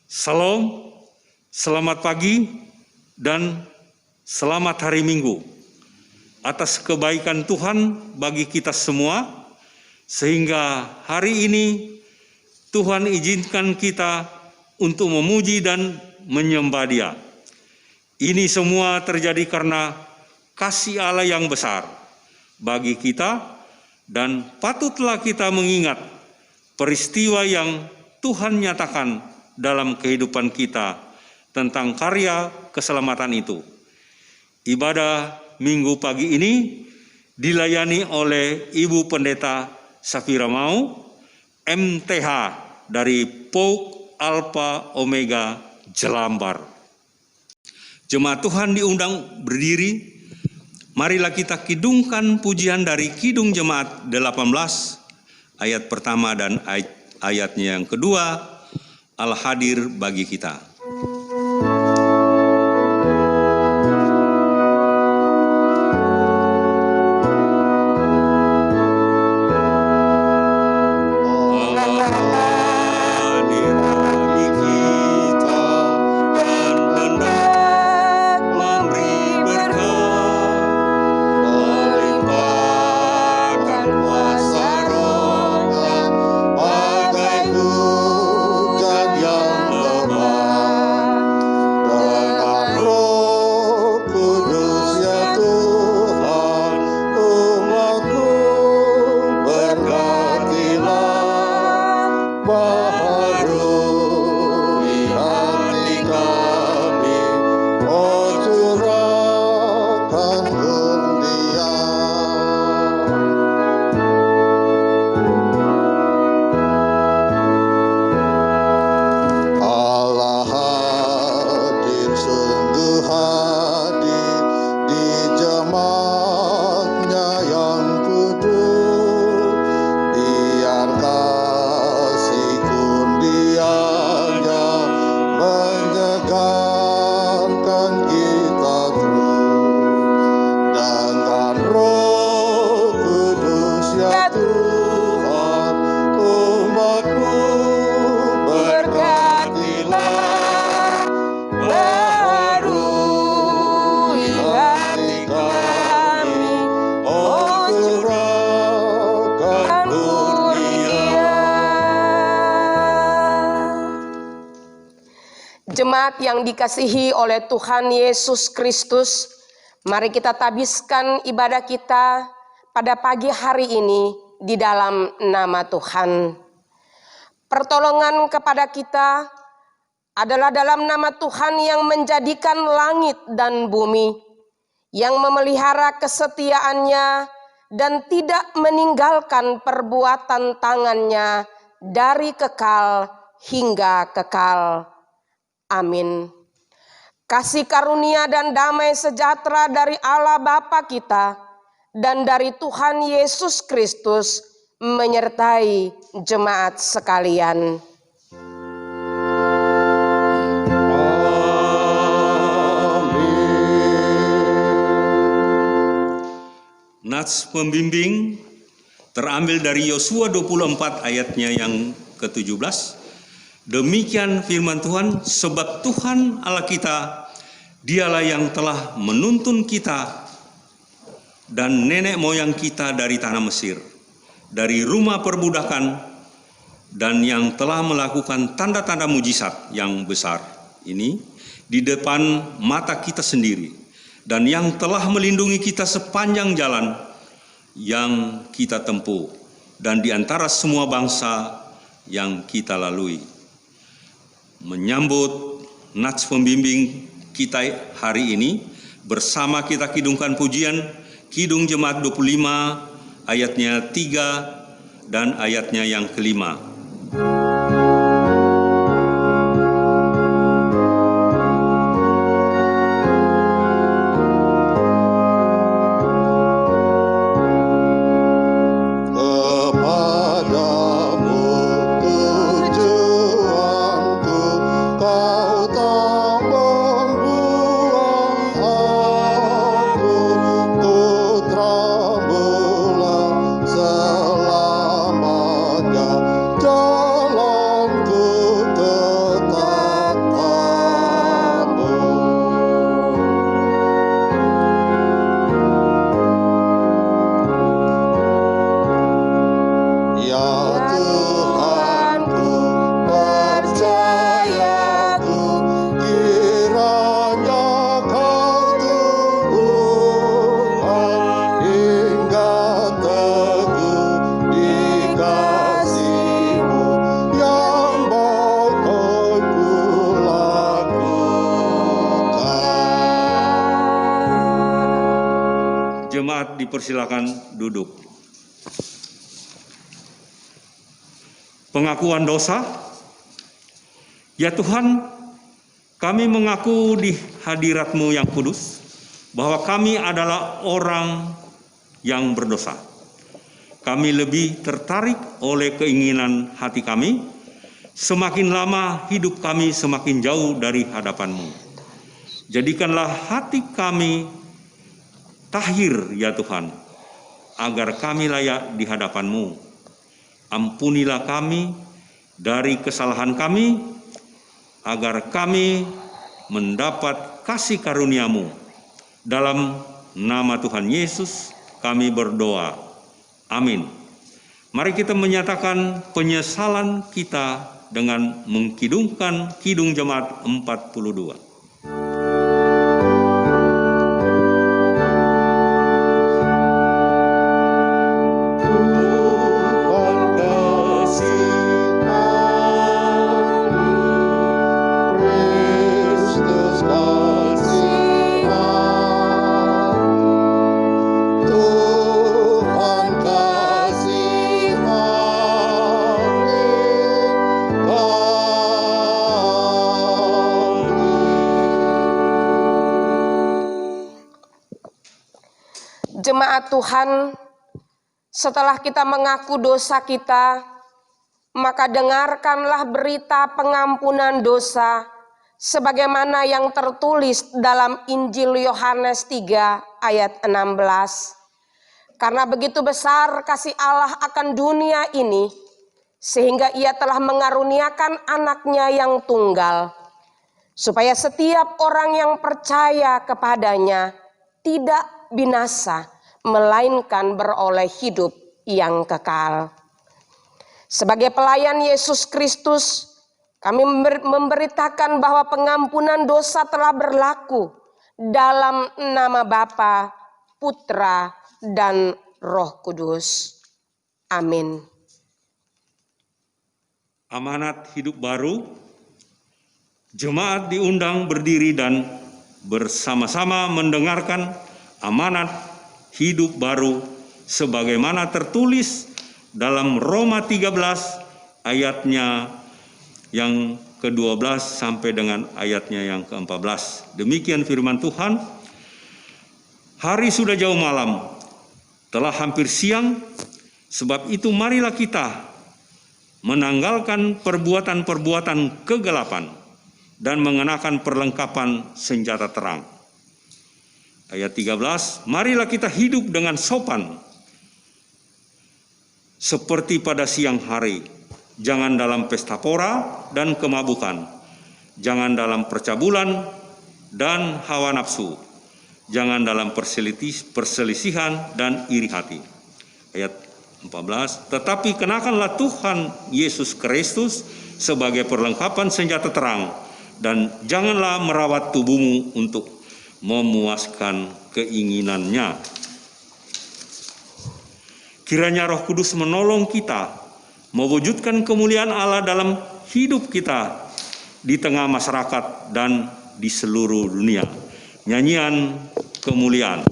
Salam, selamat pagi, dan selamat hari Minggu. Atas kebaikan Tuhan bagi kita semua, sehingga hari ini Tuhan izinkan kita untuk memuji dan menyembah Dia. Ini semua terjadi karena kasih Allah yang besar bagi kita, dan patutlah kita mengingat peristiwa yang Tuhan nyatakan dalam kehidupan kita tentang karya keselamatan itu. Ibadah Minggu pagi ini dilayani oleh Ibu Pendeta Safira Mau, MTH dari POUK Alpha Omega Jelambar. Jemaat Tuhan diundang berdiri. Marilah kita kidungkan pujian dari Kidung Jemaat 18 ayat pertama dan ayatnya yang kedua. Allah hadir bagi kita. Jemaat yang dikasihi oleh Tuhan Yesus Kristus, mari kita tabiskan ibadah kita pada pagi hari ini di dalam nama Tuhan. Pertolongan kepada kita adalah dalam nama Tuhan yang menjadikan langit dan bumi, yang memelihara kesetiaannya dan tidak meninggalkan perbuatan tangannya dari kekal hingga kekal. Amin. Kasih karunia dan damai sejahtera dari Allah Bapa kita dan dari Tuhan Yesus Kristus menyertai jemaat sekalian. Nats pembimbing terambil dari Yosua 24 ayatnya yang ke-17. Demikian firman Tuhan, sebab Tuhan Allah kita Dialah yang telah menuntun kita dan nenek moyang kita dari tanah Mesir, dari rumah perbudakan, dan yang telah melakukan tanda-tanda mujizat yang besar ini di depan mata kita sendiri, dan yang telah melindungi kita sepanjang jalan yang kita tempuh dan di antara semua bangsa yang kita lalui. Menyambut nats pembimbing kita hari ini, bersama kita kidungkan pujian Kidung Jemaat 25 ayatnya 3 dan ayatnya yang kelima. Jemaat dipersilakan duduk. Pengakuan dosa. Ya Tuhan, kami mengaku di hadirat-Mu yang kudus bahwa kami adalah orang yang berdosa. Kami lebih tertarik oleh keinginan hati kami. Semakin lama hidup kami semakin jauh dari hadapan-Mu. Jadikanlah hati kami tahir ya Tuhan, agar kami layak di hadapan-Mu. Ampunilah kami dari kesalahan kami, agar kami mendapat kasih karunia-Mu. Dalam nama Tuhan Yesus kami berdoa. Amin. Mari kita menyatakan penyesalan kita dengan mengkidungkan Kidung Jemaat 42. Jemaat Tuhan, setelah kita mengaku dosa kita, maka dengarkanlah berita pengampunan dosa sebagaimana yang tertulis dalam Injil Yohanes 3 ayat 16. Karena begitu besar kasih Allah akan dunia ini, sehingga Ia telah mengaruniakan anaknya yang tunggal, supaya setiap orang yang percaya kepadanya tidak binasa, melainkan beroleh hidup yang kekal. Sebagai pelayan Yesus Kristus, kami memberitakan bahwa pengampunan dosa telah berlaku dalam nama Bapa, Putra, dan Roh Kudus. Amin. Amanat hidup baru. Jemaat diundang berdiri dan bersama-sama mendengarkan amanat hidup baru sebagaimana tertulis dalam Roma 13 ayatnya yang ke-12 sampai dengan ayatnya yang ke-14. Demikian firman Tuhan. Hari sudah jauh malam, telah hampir siang, sebab itu marilah kita menanggalkan perbuatan-perbuatan kegelapan dan mengenakan perlengkapan senjata terang. Ayat 13, marilah kita hidup dengan sopan seperti pada siang hari. Jangan dalam pesta pora dan kemabukan. Jangan dalam percabulan dan hawa nafsu. Jangan dalam perselisihan dan iri hati. Ayat 14, tetapi kenakanlah Tuhan Yesus Kristus sebagai perlengkapan senjata terang, dan janganlah merawat tubuhmu untuk memuaskan keinginannya. Kiranya Roh Kudus menolong kita mewujudkan kemuliaan Allah dalam hidup kita di tengah masyarakat dan di seluruh dunia. Nyanyian kemuliaan.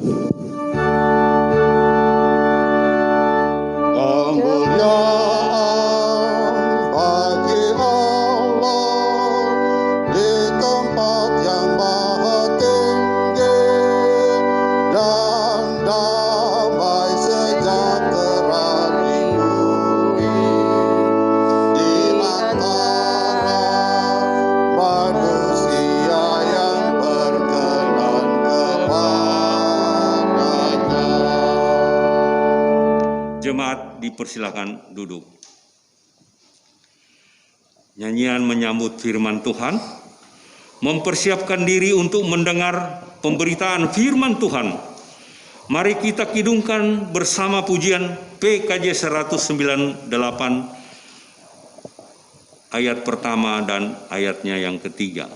Jemaat dipersilakan duduk. Nyanyian menyambut firman Tuhan, mempersiapkan diri untuk mendengar pemberitaan firman Tuhan. Mari kita kidungkan bersama pujian PKJ 198 ayat pertama dan ayatnya yang ketiga.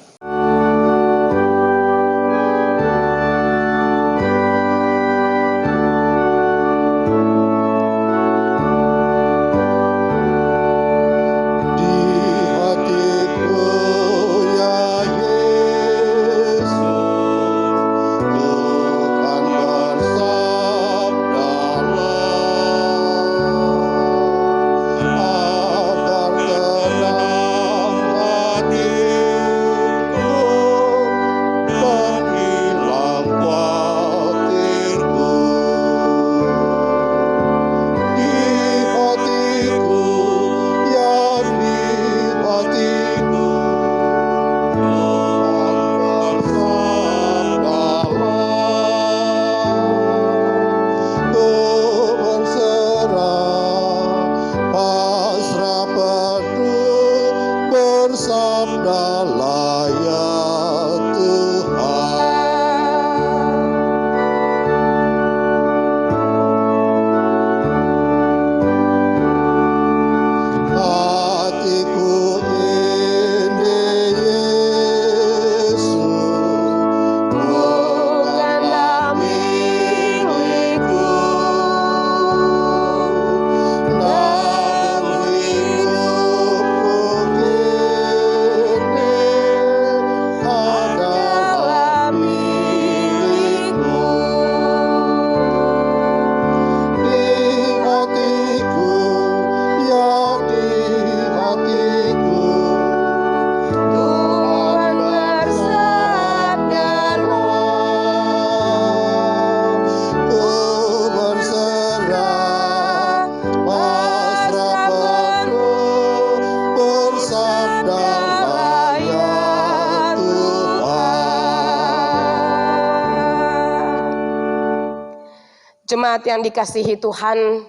Jemaat yang dikasihi Tuhan,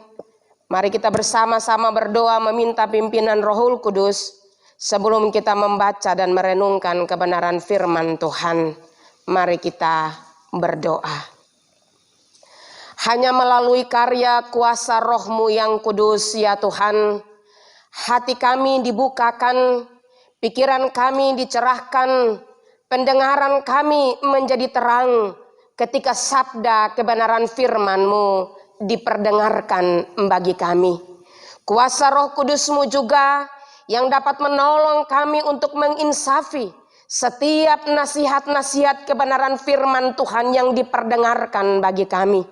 mari kita bersama-sama berdoa meminta pimpinan Rohul Kudus sebelum kita membaca dan merenungkan kebenaran firman Tuhan. Mari kita berdoa. Hanya melalui karya kuasa Roh-Mu yang kudus ya Tuhan, hati kami dibukakan, pikiran kami dicerahkan, pendengaran kami menjadi terang, ketika sabda kebenaran firman-Mu diperdengarkan bagi kami. Kuasa Roh Kudus-Mu juga yang dapat menolong kami untuk menginsafi setiap nasihat-nasihat kebenaran firman Tuhan yang diperdengarkan bagi kami.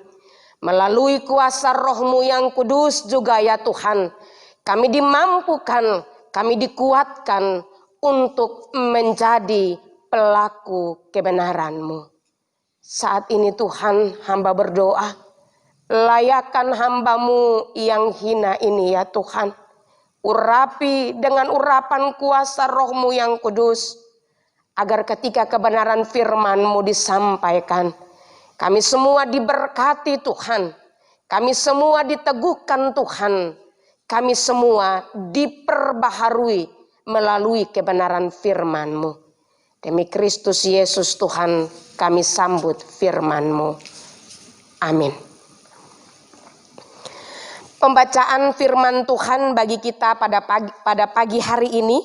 Melalui kuasa Roh-Mu yang kudus juga ya Tuhan, kami dimampukan, kami dikuatkan untuk menjadi pelaku kebenaran-Mu. Saat ini Tuhan, hamba berdoa, layakkan hamba-Mu yang hina ini ya Tuhan. Urapi dengan urapan kuasa Roh-Mu yang kudus, agar ketika kebenaran firman-Mu disampaikan, kami semua diberkati Tuhan, kami semua diteguhkan Tuhan, kami semua diperbaharui melalui kebenaran firman-Mu. Demi Kristus Yesus Tuhan, kami sambut firman-Mu. Amin. Pembacaan firman Tuhan bagi kita pada pagi hari ini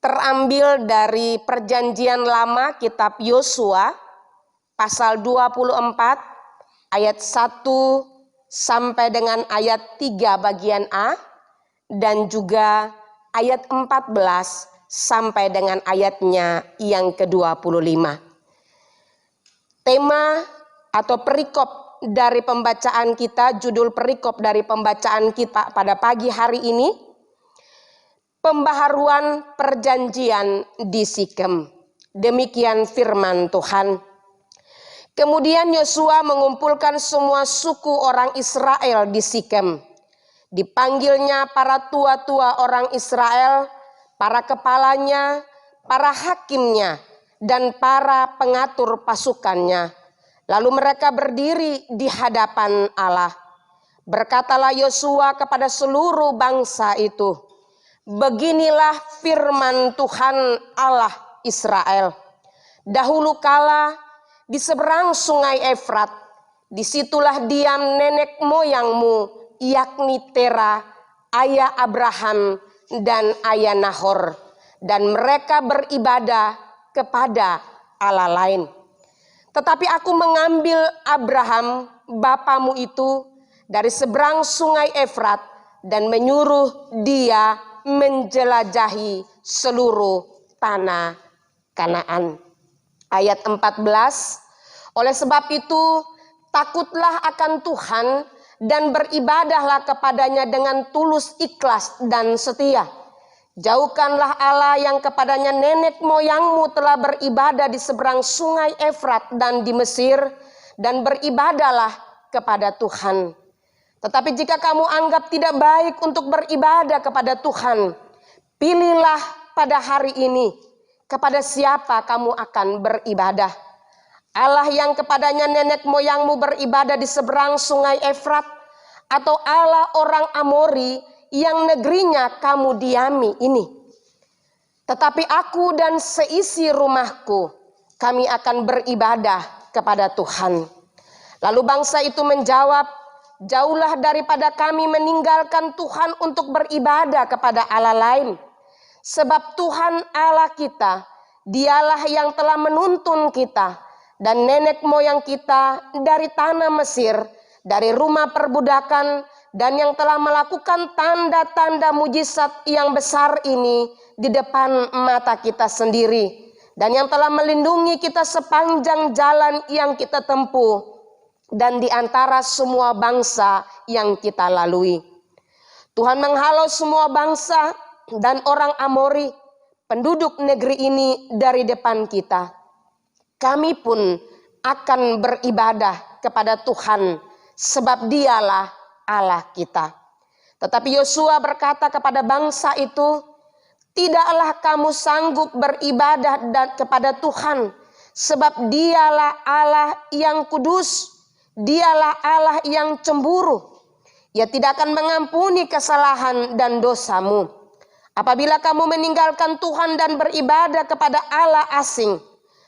terambil dari Perjanjian Lama kitab Yosua pasal 24 ayat 1 sampai dengan ayat 3 bagian A dan juga ayat 14 sampai dengan ayatnya yang ke-25. Tema atau perikop dari pembacaan kita, judul perikop dari pembacaan kita pada pagi hari ini, pembaharuan perjanjian di Sikem. Demikian firman Tuhan. Kemudian Yosua mengumpulkan semua suku orang Israel di Sikem. Dipanggilnya para tua-tua orang Israel, para kepalanya, para hakimnya, dan para pengatur pasukannya. Lalu mereka berdiri di hadapan Allah. Berkatalah Yosua kepada seluruh bangsa itu, beginilah firman Tuhan Allah Israel. Dahulu kala di seberang sungai Efrat, disitulah diam nenek moyangmu, yakni Tera, ayah Abraham dan ayah Nahor, dan mereka beribadah kepada Allah lain. Tetapi aku mengambil Abraham, bapamu itu, dari seberang sungai Efrat dan menyuruh dia menjelajahi seluruh tanah Kanaan. Ayat 14, oleh sebab itu takutlah akan Tuhan dan beribadahlah kepadanya dengan tulus, ikhlas, dan setia. Jauhkanlah Allah yang kepadanya nenek moyangmu telah beribadah di seberang sungai Efrat dan di Mesir, dan beribadahlah kepada Tuhan. Tetapi jika kamu anggap tidak baik untuk beribadah kepada Tuhan, pilihlah pada hari ini kepada siapa kamu akan beribadah. Allah yang kepadanya nenek moyangmu beribadah di seberang sungai Efrat, atau Allah orang Amori yang negerinya kamu diami ini. Tetapi aku dan seisi rumahku, kami akan beribadah kepada Tuhan. Lalu bangsa itu menjawab, jauhlah daripada kami meninggalkan Tuhan untuk beribadah kepada Allah lain. Sebab Tuhan Allah kita, dialah yang telah menuntun kita dan nenek moyang kita dari tanah Mesir, dari rumah perbudakan, dan yang telah melakukan tanda-tanda mujizat yang besar ini di depan mata kita sendiri, dan yang telah melindungi kita sepanjang jalan yang kita tempuh dan di antara semua bangsa yang kita lalui. Tuhan menghalau semua bangsa dan orang Amori, penduduk negeri ini, dari depan kita. Kami pun akan beribadah kepada Tuhan, sebab dialah Allah kita. Tetapi Yosua berkata kepada bangsa itu, tidaklah kamu sanggup beribadah kepada Tuhan, sebab dialah Allah yang kudus, dialah Allah yang cemburu. Ia tidak akan mengampuni kesalahan dan dosamu. Apabila kamu meninggalkan Tuhan dan beribadah kepada Allah asing,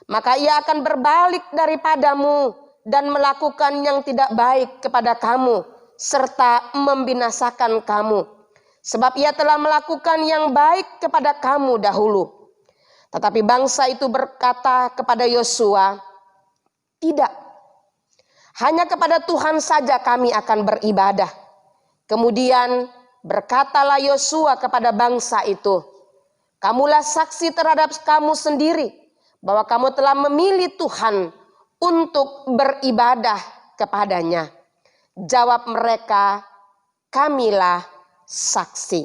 maka ia akan berbalik daripadamu dan melakukan yang tidak baik kepada kamu, serta membinasakan kamu. Sebab ia telah melakukan yang baik kepada kamu dahulu. Tetapi bangsa itu berkata kepada Yosua, tidak, hanya kepada Tuhan saja kami akan beribadah. Kemudian berkatalah Yosua kepada bangsa itu, kamulah saksi terhadap kamu sendiri, bahwa kamu telah memilih Tuhan untuk beribadah kepadanya. Jawab mereka, kamilah saksi.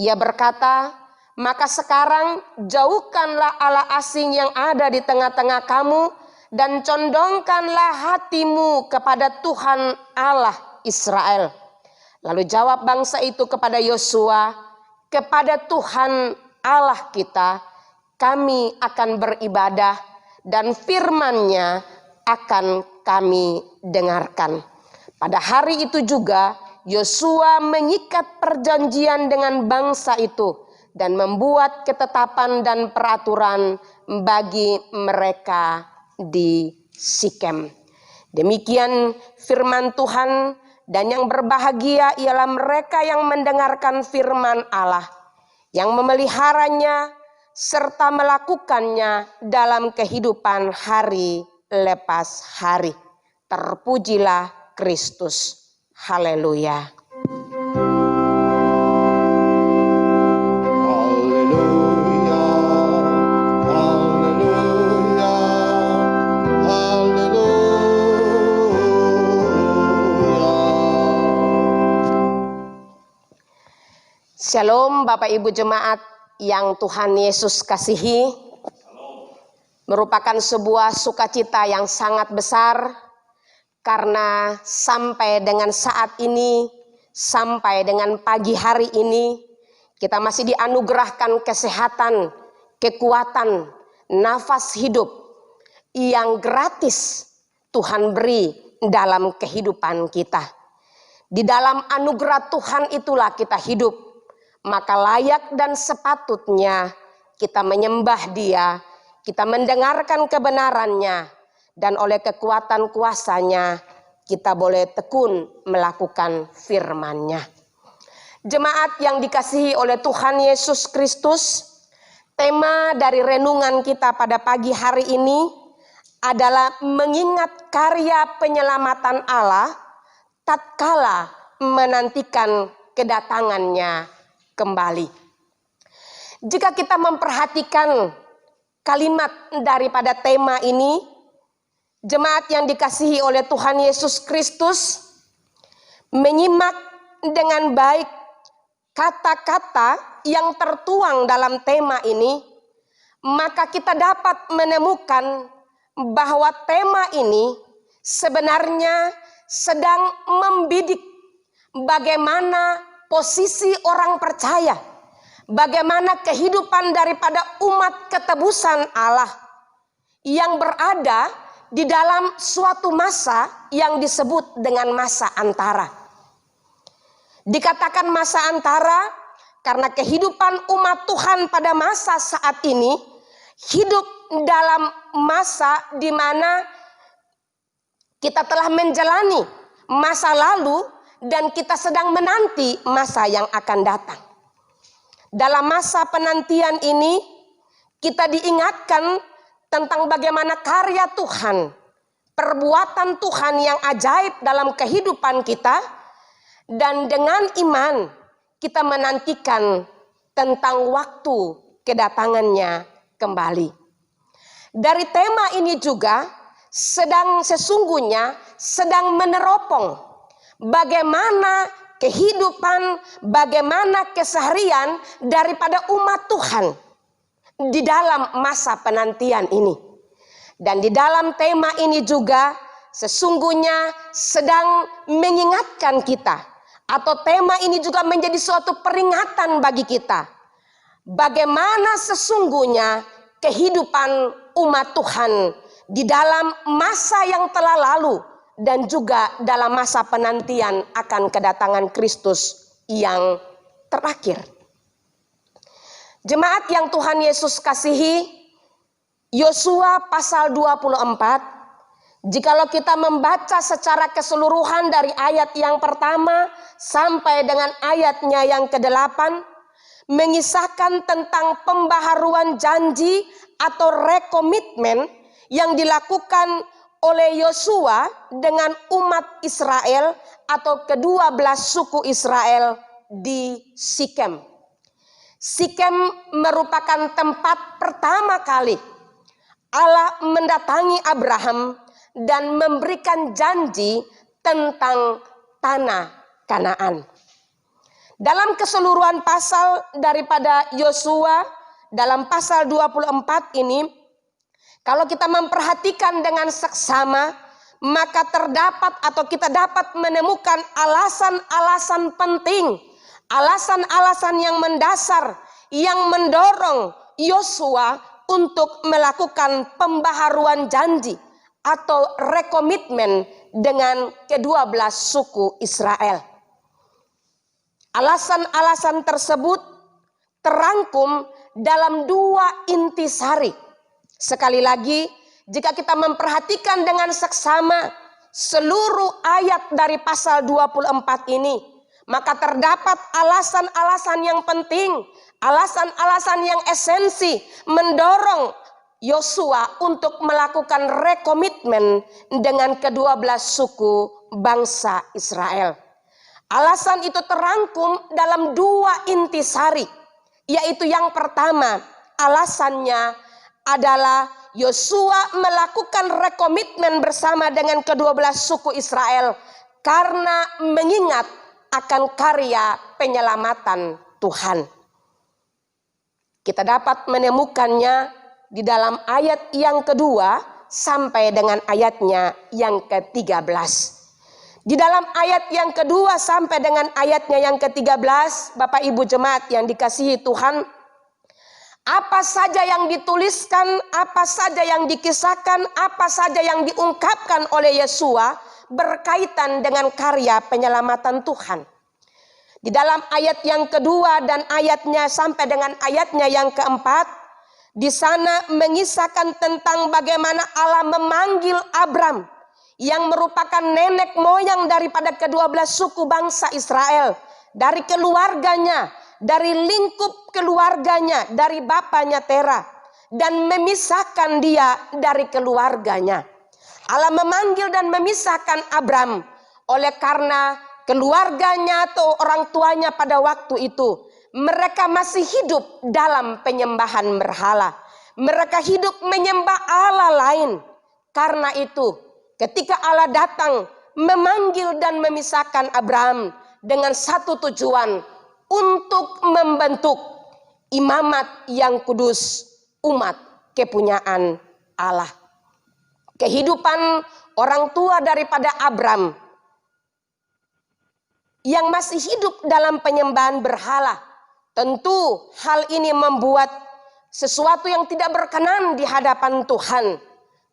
Ia berkata, maka sekarang jauhkanlah Allah asing yang ada di tengah-tengah kamu, dan condongkanlah hatimu kepada Tuhan Allah Israel. Lalu jawab bangsa itu kepada Yosua, kepada Tuhan Allah kita kami akan beribadah, dan firman-Nya akan kami dengarkan. Pada hari itu juga Yosua mengikat perjanjian dengan bangsa itu dan membuat ketetapan dan peraturan bagi mereka di Sikem. Demikian firman Tuhan, dan yang berbahagia ialah mereka yang mendengarkan firman Allah, yang memeliharanya serta melakukannya dalam kehidupan hari lepas hari. Terpujilah Kristus. Haleluya. Haleluya, haleluya, haleluya. Shalom Bapak Ibu Jemaat yang Tuhan Yesus kasihi. Merupakan sebuah sukacita yang sangat besar karena sampai dengan saat ini, sampai dengan pagi hari ini, kita masih dianugerahkan kesehatan, kekuatan, nafas hidup yang gratis Tuhan beri dalam kehidupan kita. Di dalam anugerah Tuhan itulah kita hidup, maka layak dan sepatutnya kita menyembah Dia, kita mendengarkan kebenarannya, dan oleh kekuatan kuasanya kita boleh tekun melakukan firman-Nya. Jemaat yang dikasihi oleh Tuhan Yesus Kristus, tema dari renungan kita pada pagi hari ini adalah mengingat karya penyelamatan Allah tatkala menantikan kedatangannya kembali. Jika kita memperhatikan kalimat daripada tema ini, jemaat yang dikasihi oleh Tuhan Yesus Kristus, menyimak dengan baik kata-kata yang tertuang dalam tema ini, maka kita dapat menemukan bahwa tema ini sebenarnya sedang membidik bagaimana posisi orang percaya, bagaimana kehidupan daripada umat ketebusan Allah yang berada di dalam suatu masa yang disebut dengan masa antara. Dikatakan masa antara karena kehidupan umat Tuhan pada masa saat ini hidup dalam masa di mana kita telah menjalani masa lalu dan kita sedang menanti masa yang akan datang. Dalam masa penantian ini, kita diingatkan tentang bagaimana karya Tuhan, perbuatan Tuhan yang ajaib dalam kehidupan kita, dan dengan iman kita menantikan tentang waktu kedatangannya kembali. Dari tema ini juga sesungguhnya sedang meneropong bagaimana kehidupan, bagaimana keseharian daripada umat Tuhan di dalam masa penantian ini. Dan di dalam tema ini juga sesungguhnya sedang mengingatkan kita, atau tema ini juga menjadi suatu peringatan bagi kita, bagaimana sesungguhnya kehidupan umat Tuhan di dalam masa yang telah lalu dan juga dalam masa penantian akan kedatangan Kristus yang terakhir. Jemaat yang Tuhan Yesus kasihi, Yosua pasal 24, jikalau kita membaca secara keseluruhan dari ayat yang pertama sampai dengan ayatnya yang ke-8, mengisahkan tentang pembaharuan janji atau rekomitmen yang dilakukan oleh Yosua dengan umat Israel atau ke-12 suku Israel di Sikem. Sikem merupakan tempat pertama kali Allah mendatangi Abraham dan memberikan janji tentang tanah Kanaan. Dalam keseluruhan pasal daripada Yosua, dalam pasal 24 ini, kalau kita memperhatikan dengan seksama, maka terdapat atau kita dapat menemukan alasan-alasan penting, alasan-alasan yang mendasar, yang mendorong Yosua untuk melakukan pembaharuan janji atau rekomitmen dengan ke-12 suku Israel. Alasan-alasan tersebut terangkum dalam 2 intisari. Sekali lagi, jika kita memperhatikan dengan seksama seluruh ayat dari pasal 24 ini, maka terdapat alasan-alasan yang penting, alasan-alasan yang esensi mendorong Yosua untuk melakukan rekomitmen dengan ke-12 suku bangsa Israel. Alasan itu terangkum dalam 2 intisari, yaitu yang pertama, alasannya adalah Yosua melakukan rekomitmen bersama dengan ke-12 suku Israel karena mengingat akan karya penyelamatan Tuhan. Kita dapat menemukannya di dalam ayat yang kedua sampai dengan ayatnya yang ke-13. Di dalam ayat yang kedua sampai dengan ayatnya yang ke-13, Bapak Ibu jemaat yang dikasihi Tuhan, apa saja yang dituliskan, apa saja yang dikisahkan, apa saja yang diungkapkan oleh Yosua berkaitan dengan karya penyelamatan Tuhan. Di dalam ayat yang kedua dan ayatnya sampai dengan ayatnya yang keempat, di sana mengisahkan tentang bagaimana Allah memanggil Abram yang merupakan nenek moyang daripada ke-12 suku bangsa Israel, dari keluarganya, dari lingkup keluarganya, dari bapaknya Tera, dan memisahkan dia dari keluarganya. Allah memanggil dan memisahkan Abram oleh karena keluarganya atau orang tuanya pada waktu itu mereka masih hidup dalam penyembahan berhala. Mereka hidup menyembah Allah lain. Karena itu, ketika Allah datang memanggil dan memisahkan Abraham dengan satu tujuan, untuk membentuk imamat yang kudus, umat kepunyaan Allah. Kehidupan orang tua daripada Abram yang masih hidup dalam penyembahan berhala, tentu hal ini membuat sesuatu yang tidak berkenan di hadapan Tuhan.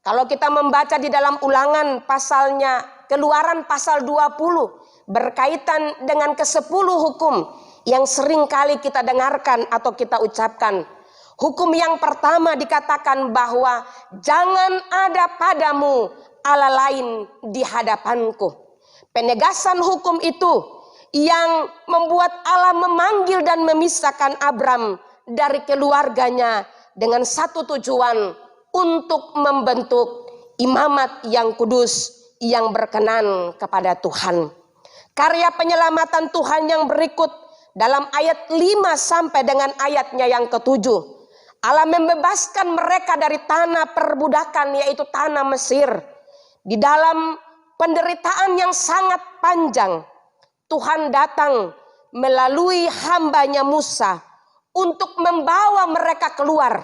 Kalau kita membaca di dalam Ulangan pasalnya, Keluaran pasal 20 berkaitan dengan ke-10 hukum yang sering kali kita dengarkan atau kita ucapkan. Hukum yang pertama dikatakan bahwa jangan ada padamu Allah lain di hadapanku. Penegasan hukum itu yang membuat Allah memanggil dan memisahkan Abram dari keluarganya dengan satu tujuan, untuk membentuk imamat yang kudus yang berkenan kepada Tuhan. Karya penyelamatan Tuhan yang berikut dalam ayat 5 sampai dengan ayatnya yang ke-7. Allah membebaskan mereka dari tanah perbudakan, yaitu tanah Mesir. Di dalam penderitaan yang sangat panjang, Tuhan datang melalui hambanya Musa untuk membawa mereka keluar.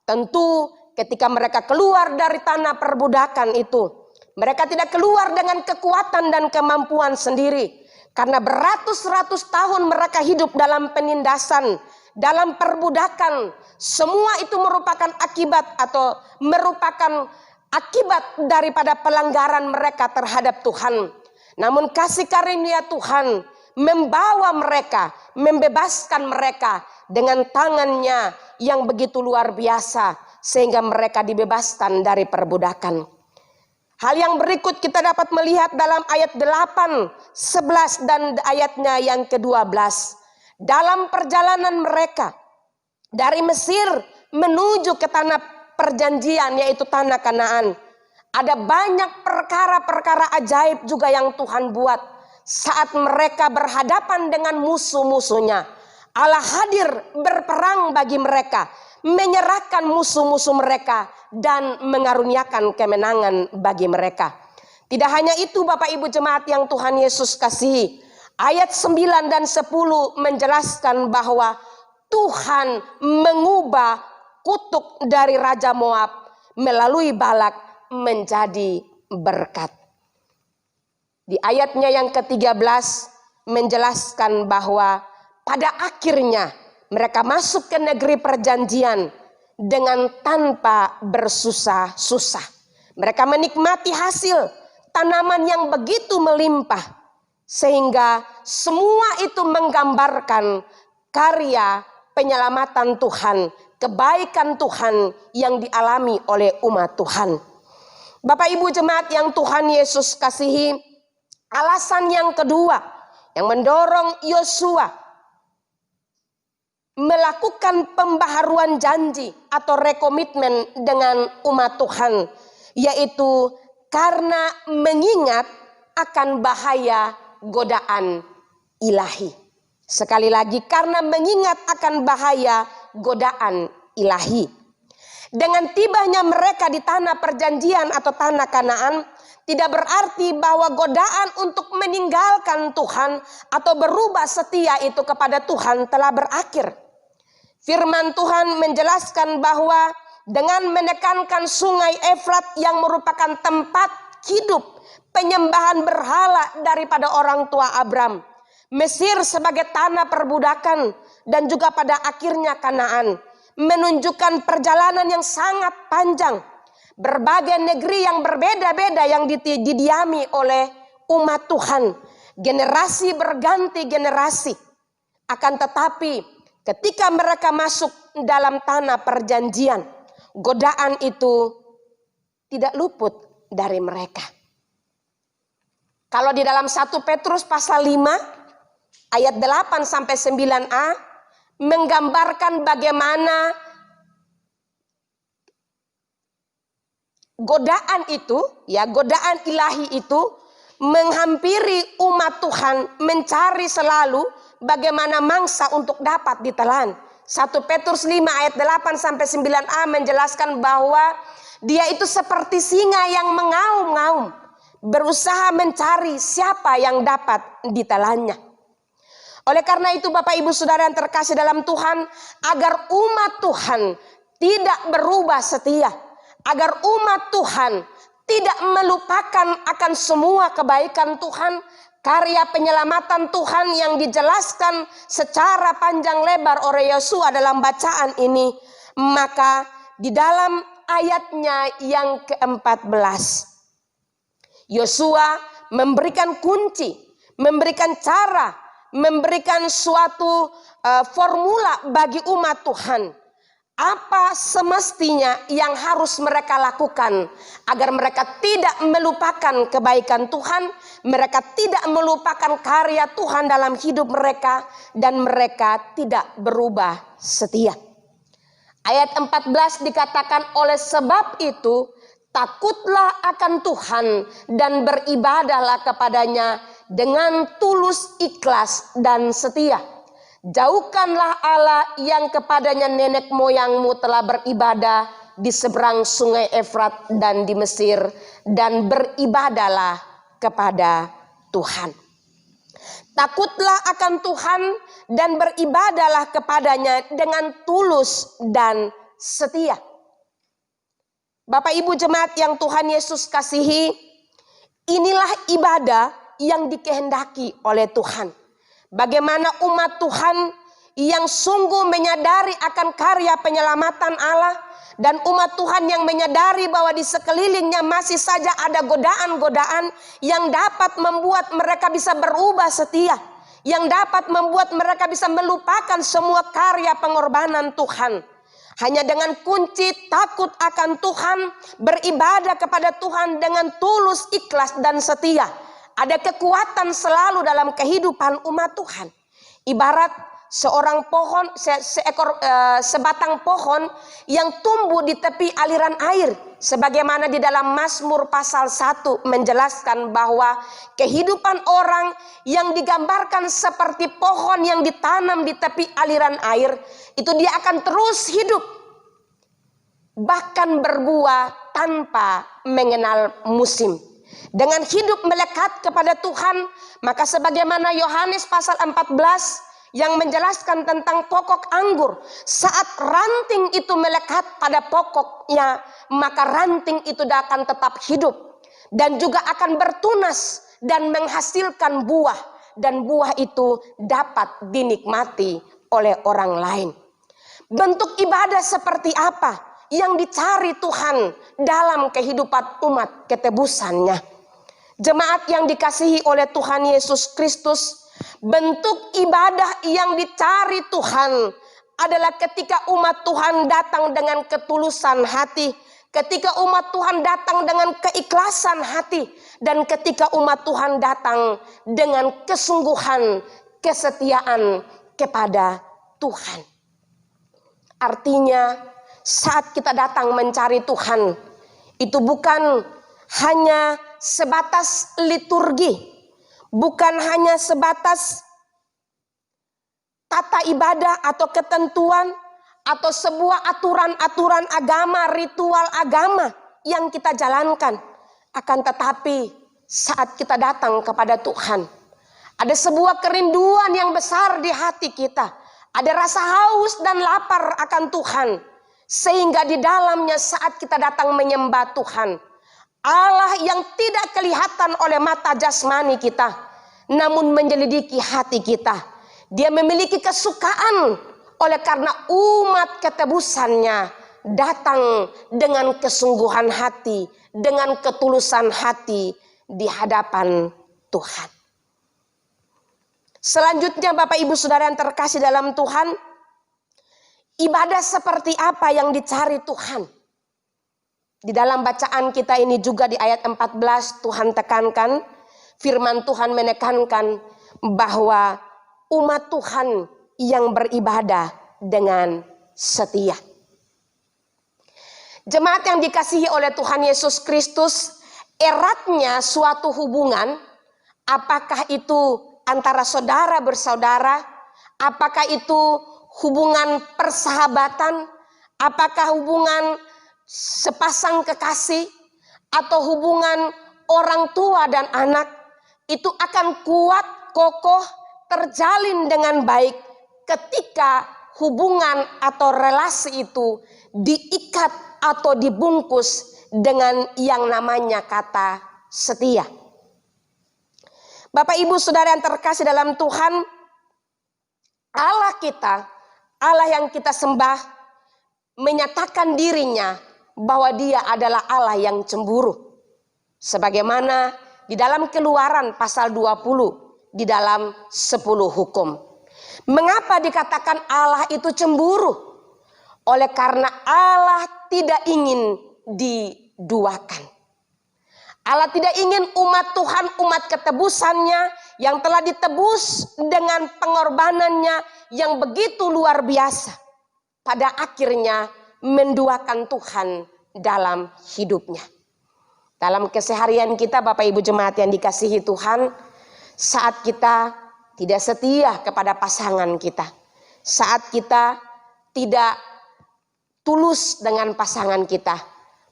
Tentu ketika mereka keluar dari tanah perbudakan itu, mereka tidak keluar dengan kekuatan dan kemampuan sendiri. Karena beratus-ratus tahun mereka hidup dalam penindasan, dalam perbudakan. Semua itu merupakan akibat atau merupakan akibat daripada pelanggaran mereka terhadap Tuhan. Namun kasih karunia Tuhan membawa mereka, membebaskan mereka dengan tangannya yang begitu luar biasa, sehingga mereka dibebaskan dari perbudakan. Hal yang berikut kita dapat melihat dalam ayat 8, 11 dan ayatnya yang ke-12. Dalam perjalanan mereka dari Mesir menuju ke tanah perjanjian, yaitu tanah Kanaan, ada banyak perkara-perkara ajaib juga yang Tuhan buat. Saat mereka berhadapan dengan musuh-musuhnya, Allah hadir berperang bagi mereka, menyerahkan musuh-musuh mereka dan mengaruniakan kemenangan bagi mereka. Tidak hanya itu Bapak Ibu jemaat yang Tuhan Yesus kasihi, ayat 9 dan 10 menjelaskan bahwa Tuhan mengubah kutuk dari Raja Moab melalui Balak menjadi berkat. Di ayatnya yang ke-13 menjelaskan bahwa pada akhirnya mereka masuk ke negeri perjanjian dengan tanpa bersusah-susah. Mereka menikmati hasil tanaman yang begitu melimpah, sehingga semua itu menggambarkan karya penyelamatan Tuhan, kebaikan Tuhan yang dialami oleh umat Tuhan. Bapak Ibu jemaat yang Tuhan Yesus kasihi, alasan yang kedua yang mendorong Yosua melakukan pembaharuan janji atau rekomitmen dengan umat Tuhan, yaitu karena mengingat akan bahaya godaan ilahi. Sekali lagi, karena mengingat akan bahaya godaan ilahi. Dengan tibanya mereka di tanah perjanjian atau tanah Kanaan, tidak berarti bahwa godaan untuk meninggalkan Tuhan atau berubah setia itu kepada Tuhan telah berakhir. Firman Tuhan menjelaskan bahwa dengan menekankan sungai Efrat yang merupakan tempat hidup penyembahan berhala daripada orang tua Abram, Mesir sebagai tanah perbudakan, dan juga pada akhirnya Kanaan, menunjukkan perjalanan yang sangat panjang. Berbagai negeri yang berbeda-beda yang didiami oleh umat Tuhan. Generasi berganti generasi. Akan tetapi ketika mereka masuk dalam tanah perjanjian, godaan itu tidak luput dari mereka. Kalau di dalam 1 Petrus pasal 5 ayat 8 sampai 9a menggambarkan bagaimana godaan itu, ya, godaan ilahi itu menghampiri umat Tuhan, mencari selalu bagaimana mangsa untuk dapat ditelan. 1 Petrus 5 ayat 8 sampai 9a menjelaskan bahwa dia itu seperti singa yang mengaum-ngaum, berusaha mencari siapa yang dapat ditelannya. Oleh karena itu Bapak Ibu Saudara yang terkasih dalam Tuhan, agar umat Tuhan tidak berubah setia, agar umat Tuhan tidak melupakan akan semua kebaikan Tuhan, karya penyelamatan Tuhan yang dijelaskan secara panjang lebar oleh Yosua dalam bacaan ini, maka di dalam ayatnya yang ke-14 Yosua memberikan kunci, memberikan cara, memberikan suatu formula bagi umat Tuhan. Apa semestinya yang harus mereka lakukan agar mereka tidak melupakan kebaikan Tuhan, mereka tidak melupakan karya Tuhan dalam hidup mereka, dan mereka tidak berubah setia. Ayat 14 dikatakan, oleh sebab itu takutlah akan Tuhan dan beribadahlah kepadanya dengan tulus, ikhlas, dan setia. Jauhkanlah Allah yang kepadanya nenek moyangmu telah beribadah di seberang sungai Efrat dan di Mesir, dan beribadahlah kepada Tuhan. Takutlah akan Tuhan dan beribadahlah kepadanya dengan tulus dan setia. Bapak Ibu jemaat yang Tuhan Yesus kasihi, inilah ibadah yang dikehendaki oleh Tuhan. Bagaimana umat Tuhan yang sungguh menyadari akan karya penyelamatan Allah, dan umat Tuhan yang menyadari bahwa di sekelilingnya masih saja ada godaan-godaan yang dapat membuat mereka bisa berubah setia, yang dapat membuat mereka bisa melupakan semua karya pengorbanan Tuhan. Hanya dengan kunci takut akan Tuhan, beribadah kepada Tuhan dengan tulus, ikhlas, dan setia, ada kekuatan selalu dalam kehidupan umat Tuhan. Ibarat seorang pohon, sebatang pohon yang tumbuh di tepi aliran air. Sebagaimana di dalam Mazmur pasal 1 menjelaskan bahwa kehidupan orang yang digambarkan seperti pohon yang ditanam di tepi aliran air, itu dia akan terus hidup, bahkan berbuah tanpa mengenal musim. Dengan hidup melekat kepada Tuhan, maka sebagaimana Yohanes pasal 14 yang menjelaskan tentang pokok anggur, saat ranting itu melekat pada pokoknya, maka ranting itu akan tetap hidup dan juga akan bertunas dan menghasilkan buah, dan buah itu dapat dinikmati oleh orang lain. Bentuk ibadah seperti apa yang dicari Tuhan dalam kehidupan umat ketebusannya? Jemaat yang dikasihi oleh Tuhan Yesus Kristus, bentuk ibadah yang dicari Tuhan adalah ketika umat Tuhan datang dengan ketulusan hati, ketika umat Tuhan datang dengan keikhlasan hati, dan ketika umat Tuhan datang dengan kesungguhan, kesetiaan kepada Tuhan. Artinya saat kita datang mencari Tuhan, itu bukan hanya sebatas liturgi, bukan hanya sebatas tata ibadah atau ketentuan atau sebuah aturan-aturan agama, ritual agama yang kita jalankan. Akan tetapi saat kita datang kepada Tuhan, ada sebuah kerinduan yang besar di hati kita. Ada rasa haus dan lapar akan Tuhan. Sehingga di dalamnya saat kita datang menyembah Tuhan, Allah yang tidak kelihatan oleh mata jasmani kita, namun menyelidiki hati kita. Dia memiliki kesukaan oleh karena umat ketebusannya datang dengan kesungguhan hati, dengan ketulusan hati di hadapan Tuhan. Selanjutnya Bapak Ibu Saudara yang terkasih dalam Tuhan, ibadah seperti apa yang dicari Tuhan? Di dalam bacaan kita ini juga di ayat 14 Tuhan tekankan, firman Tuhan menekankan bahwa umat Tuhan yang beribadah dengan setia. Jemaat yang dikasihi oleh Tuhan Yesus Kristus, eratnya suatu hubungan, apakah itu antara saudara bersaudara, apakah itu hubungan persahabatan, apakah hubungan sepasang kekasih, atau hubungan orang tua dan anak, itu akan kuat, kokoh, terjalin dengan baik ketika hubungan atau relasi itu diikat atau dibungkus dengan yang namanya kata setia. Bapak Ibu Saudara yang terkasih dalam Tuhan, Allah kita, Allah yang kita sembah, menyatakan dirinya bahwa Dia adalah Allah yang cemburu. Sebagaimana di dalam Keluaran pasal 20 di dalam 10 hukum. Mengapa dikatakan Allah itu cemburu? Oleh karena Allah tidak ingin diduakan. Allah tidak ingin umat Tuhan, umat ketebusannya yang telah ditebus dengan pengorbanannya yang begitu luar biasa, pada akhirnya menduakan Tuhan dalam hidupnya. Dalam keseharian kita Bapak Ibu Jemaat yang dikasihi Tuhan, saat kita tidak setia kepada pasangan kita, saat kita tidak tulus dengan pasangan kita,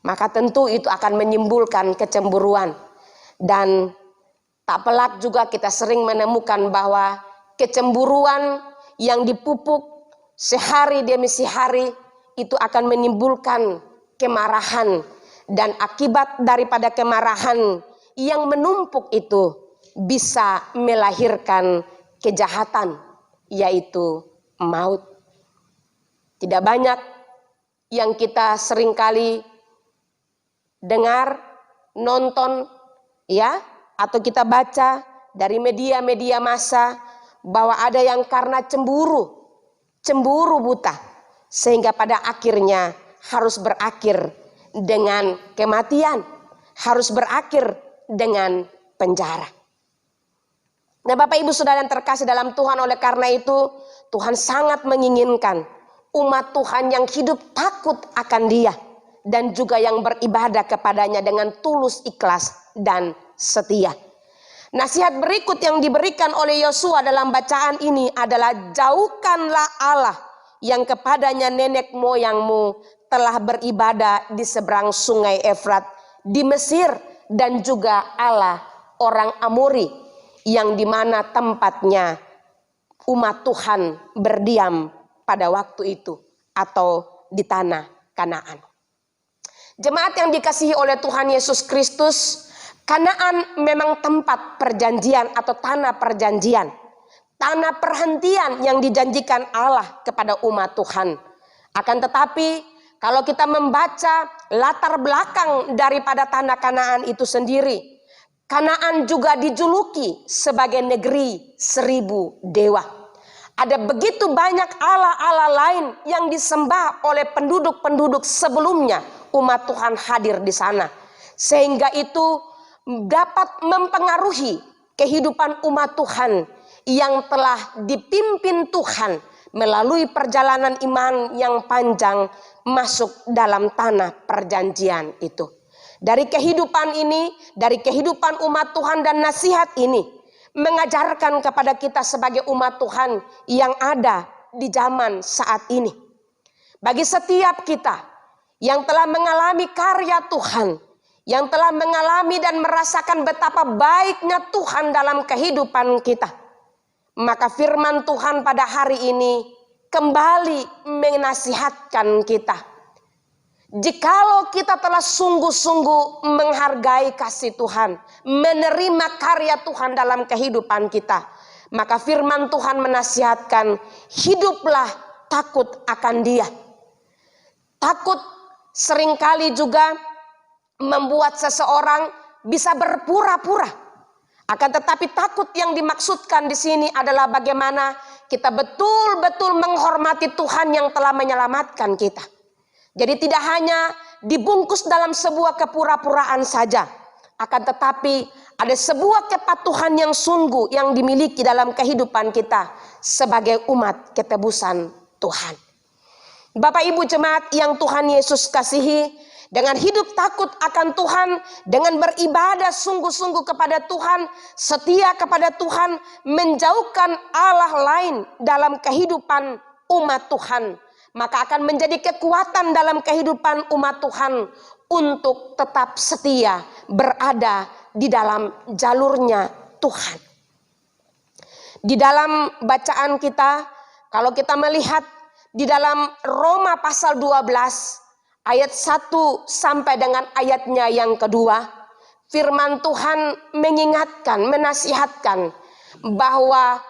maka tentu itu akan menimbulkan kecemburuan. Dan tak pelak juga kita sering menemukan bahwa kecemburuan yang dipupuk sehari demi sehari itu akan menimbulkan kemarahan, dan akibat daripada kemarahan yang menumpuk itu bisa melahirkan kejahatan, yaitu maut. Tidak banyak yang kita seringkali dengar, nonton, ya, atau kita baca dari media-media massa bahwa ada yang karena cemburu buta, sehingga pada akhirnya harus berakhir dengan kematian, harus berakhir dengan penjara. Nah Bapak Ibu Saudara yang terkasih dalam Tuhan, oleh karena itu Tuhan sangat menginginkan umat Tuhan yang hidup takut akan Dia dan juga yang beribadah kepadanya dengan tulus, ikhlas, dan setia. Nasihat berikut yang diberikan oleh Yosua dalam bacaan ini adalah jauhkanlah Allah yang kepadanya nenek moyangmu telah beribadah di seberang sungai Efrat di Mesir, dan juga Allah orang Amori yang dimana tempatnya umat Tuhan berdiam pada waktu itu, atau di tanah Kanaan. Jemaat yang dikasihi oleh Tuhan Yesus Kristus, Kanaan memang tempat perjanjian atau tanah perjanjian, tanah perhentian yang dijanjikan Allah kepada umat Tuhan. Akan tetapi kalau kita membaca latar belakang daripada tanah Kanaan itu sendiri, Kanaan juga dijuluki sebagai negeri 1000 dewa. Ada begitu banyak Allah-Allah lain yang disembah oleh penduduk-penduduk sebelumnya umat Tuhan hadir di sana. Sehingga itu dapat mempengaruhi kehidupan umat Tuhan yang telah dipimpin Tuhan melalui perjalanan iman yang panjang masuk dalam tanah perjanjian itu. Dari kehidupan ini, dari kehidupan umat Tuhan dan nasihat ini mengajarkan kepada kita sebagai umat Tuhan yang ada di zaman saat ini. Bagi setiap kita yang telah mengalami karya Tuhan, yang telah mengalami dan merasakan betapa baiknya Tuhan dalam kehidupan kita, maka firman Tuhan pada hari ini kembali menasihatkan kita. Jikalau kita telah sungguh-sungguh menghargai kasih Tuhan, menerima karya Tuhan dalam kehidupan kita, maka firman Tuhan menasihatkan, hiduplah takut akan Dia. Takut seringkali juga membuat seseorang bisa berpura-pura. Akan tetapi takut yang dimaksudkan di sini adalah bagaimana kita betul-betul menghormati Tuhan yang telah menyelamatkan kita. Jadi tidak hanya dibungkus dalam sebuah kepura-puraan saja, akan tetapi ada sebuah kepatuhan yang sungguh yang dimiliki dalam kehidupan kita sebagai umat ketebusan Tuhan. Bapak Ibu jemaat yang Tuhan Yesus kasihi, dengan hidup takut akan Tuhan, dengan beribadah sungguh-sungguh kepada Tuhan, setia kepada Tuhan, menjauhkan Allah lain dalam kehidupan umat Tuhan, maka akan menjadi kekuatan dalam kehidupan umat Tuhan untuk tetap setia berada di dalam jalurnya Tuhan. Di dalam bacaan kita, kalau kita melihat di dalam Roma pasal 12 ayat 1 sampai dengan ayatnya yang kedua, firman Tuhan mengingatkan, menasihatkan bahwa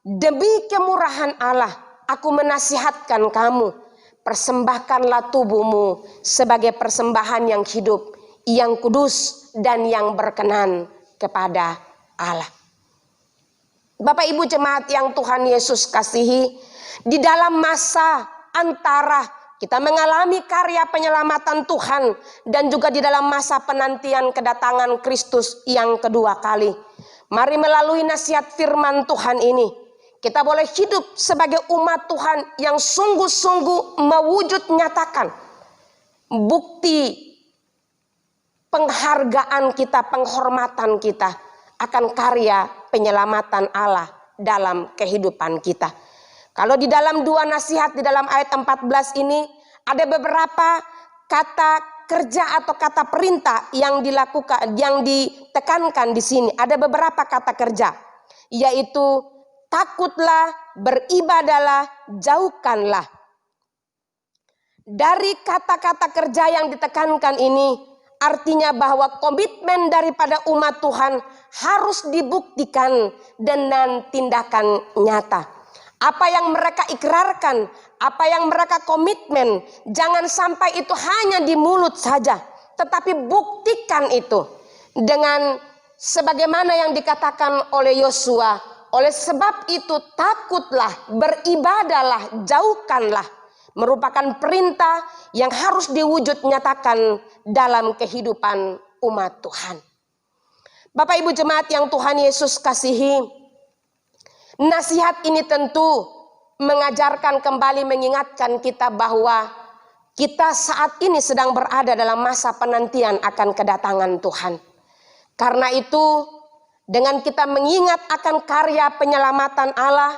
demi kemurahan Allah aku menasihatkan kamu, persembahkanlah tubuhmu sebagai persembahan yang hidup, yang kudus dan yang berkenan kepada Allah. Bapak Ibu jemaat yang Tuhan Yesus kasihi, di dalam masa antara kita mengalami karya penyelamatan Tuhan dan juga di dalam masa penantian kedatangan Kristus yang kedua kali, mari melalui nasihat firman Tuhan ini kita boleh hidup sebagai umat Tuhan yang sungguh-sungguh mewujud nyatakan bukti penghargaan kita, penghormatan kita akan karya penyelamatan Allah dalam kehidupan kita. Kalau di dalam dua nasihat di dalam ayat 14 ini ada beberapa kata kerja atau kata perintah yang dilakukan, yang ditekankan di sini. Ada beberapa kata kerja, yaitu takutlah, beribadahlah, jauhkanlah. Dari kata-kata kerja yang ditekankan ini artinya bahwa komitmen daripada umat Tuhan harus dibuktikan dengan tindakan nyata. Apa yang mereka ikrarkan, apa yang mereka komitmen, jangan sampai itu hanya di mulut saja, tetapi buktikan itu dengan sebagaimana yang dikatakan oleh Yosua. Oleh sebab itu takutlah, beribadahlah, jauhkanlah, merupakan perintah yang harus diwujud nyatakan dalam kehidupan umat Tuhan. Bapak Ibu jemaat yang Tuhan Yesus kasihi, nasihat ini tentu mengajarkan kembali, mengingatkan kita bahwa kita saat ini sedang berada dalam masa penantian akan kedatangan Tuhan. Karena itu, dengan kita mengingat akan karya penyelamatan Allah,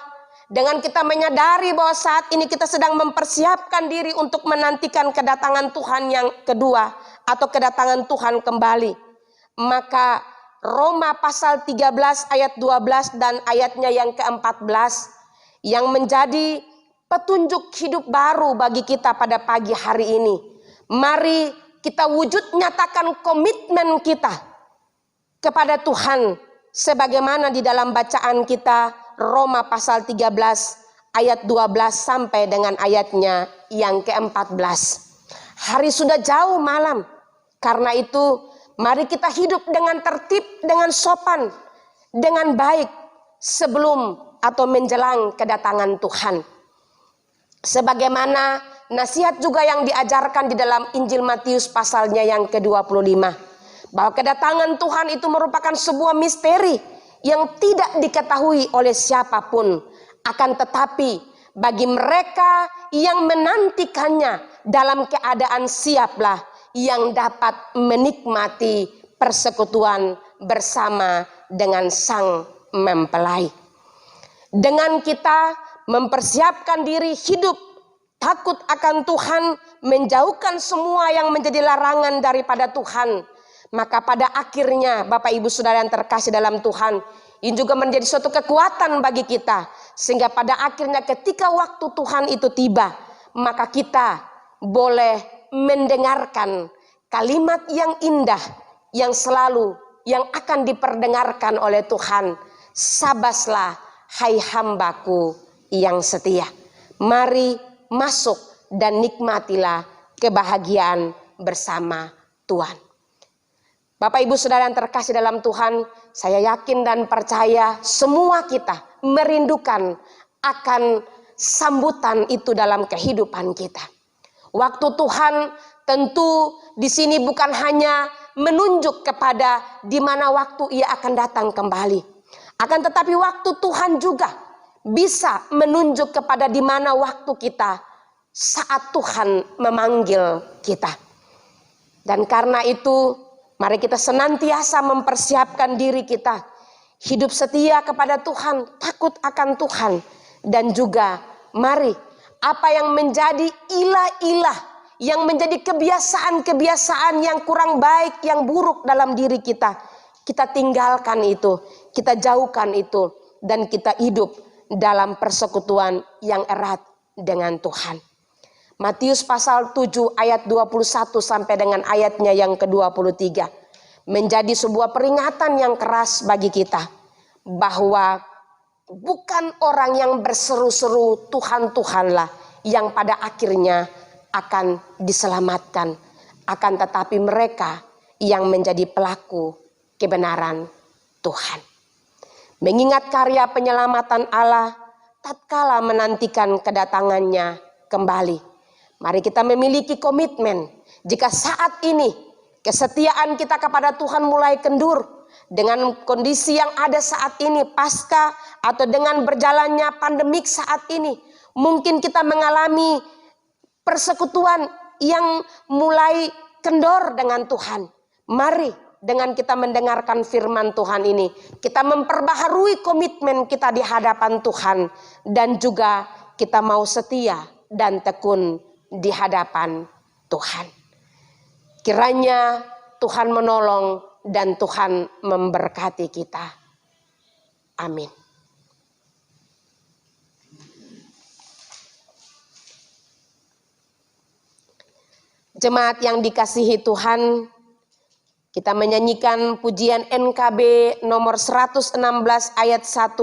dengan kita menyadari bahwa saat ini kita sedang mempersiapkan diri untuk menantikan kedatangan Tuhan yang kedua atau kedatangan Tuhan kembali, maka Roma pasal 13 ayat 12 dan ayatnya yang ke-14 yang menjadi petunjuk hidup baru bagi kita pada pagi hari ini. Mari kita wujud nyatakan komitmen kita kepada Tuhan sebagaimana di dalam bacaan kita Roma pasal 13 ayat 12 sampai dengan ayatnya yang ke-14. Hari sudah jauh malam, karena itu mari kita hidup dengan tertib, dengan sopan, dengan baik sebelum atau menjelang kedatangan Tuhan. Sebagaimana nasihat juga yang diajarkan di dalam Injil Matius pasalnya yang ke-25. Bahwa kedatangan Tuhan itu merupakan sebuah misteri yang tidak diketahui oleh siapapun. Akan tetapi bagi mereka yang menantikannya dalam keadaan siaplah yang dapat menikmati persekutuan bersama dengan Sang Mempelai. Dengan kita mempersiapkan diri hidup takut akan Tuhan, menjauhkan semua yang menjadi larangan daripada Tuhan, maka pada akhirnya Bapak Ibu Saudara yang terkasih dalam Tuhan, ini juga menjadi suatu kekuatan bagi kita, sehingga pada akhirnya ketika waktu Tuhan itu tiba, maka kita boleh mendengarkan kalimat yang indah yang selalu yang akan diperdengarkan oleh Tuhan. Sabaslah hai hambaku yang setia. Mari masuk dan nikmatilah kebahagiaan bersama Tuhan. Bapak Ibu Saudara yang terkasih dalam Tuhan, saya yakin dan percaya semua kita merindukan akan sambutan itu dalam kehidupan kita. Waktu Tuhan tentu di sini bukan hanya menunjuk kepada di mana waktu Ia akan datang kembali. Akan tetapi waktu Tuhan juga bisa menunjuk kepada di mana waktu kita saat Tuhan memanggil kita. Dan karena itu, mari kita senantiasa mempersiapkan diri kita. Hidup setia kepada Tuhan, takut akan Tuhan. Dan juga mari apa yang menjadi ilah-ilah, yang menjadi kebiasaan-kebiasaan yang kurang baik, yang buruk dalam diri kita, kita tinggalkan itu, kita jauhkan itu, dan kita hidup dalam persekutuan yang erat dengan Tuhan. Matius pasal 7 ayat 21 sampai dengan ayatnya yang ke-23 menjadi sebuah peringatan yang keras bagi kita, bahwa bukan orang yang berseru-seru Tuhan-Tuhanlah yang pada akhirnya akan diselamatkan, akan tetapi mereka yang menjadi pelaku kebenaran Tuhan. Mengingat karya penyelamatan Allah tatkala menantikan kedatangannya kembali. Mari kita memiliki komitmen, jika saat ini kesetiaan kita kepada Tuhan mulai kendur dengan kondisi yang ada saat ini pasca atau dengan berjalannya pandemik saat ini, mungkin kita mengalami persekutuan yang mulai kendor dengan Tuhan. Mari dengan kita mendengarkan firman Tuhan ini, kita memperbaharui komitmen kita di hadapan Tuhan, dan juga kita mau setia dan tekun di hadapan Tuhan. Kiranya Tuhan menolong dan Tuhan memberkati kita. Amin. Jemaat yang dikasihi Tuhan, kita menyanyikan pujian NKB nomor 116 ayat 1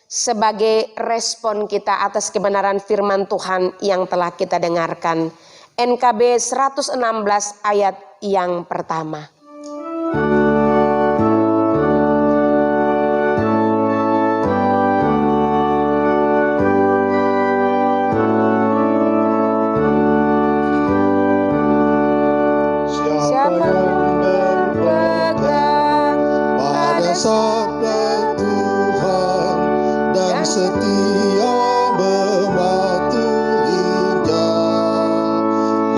sebagai respon kita atas kebenaran firman Tuhan yang telah kita dengarkan. NKB 116 ayat yang pertama. Siapa yang berpegang pada sabda Tuhan dan setia mematuhinya,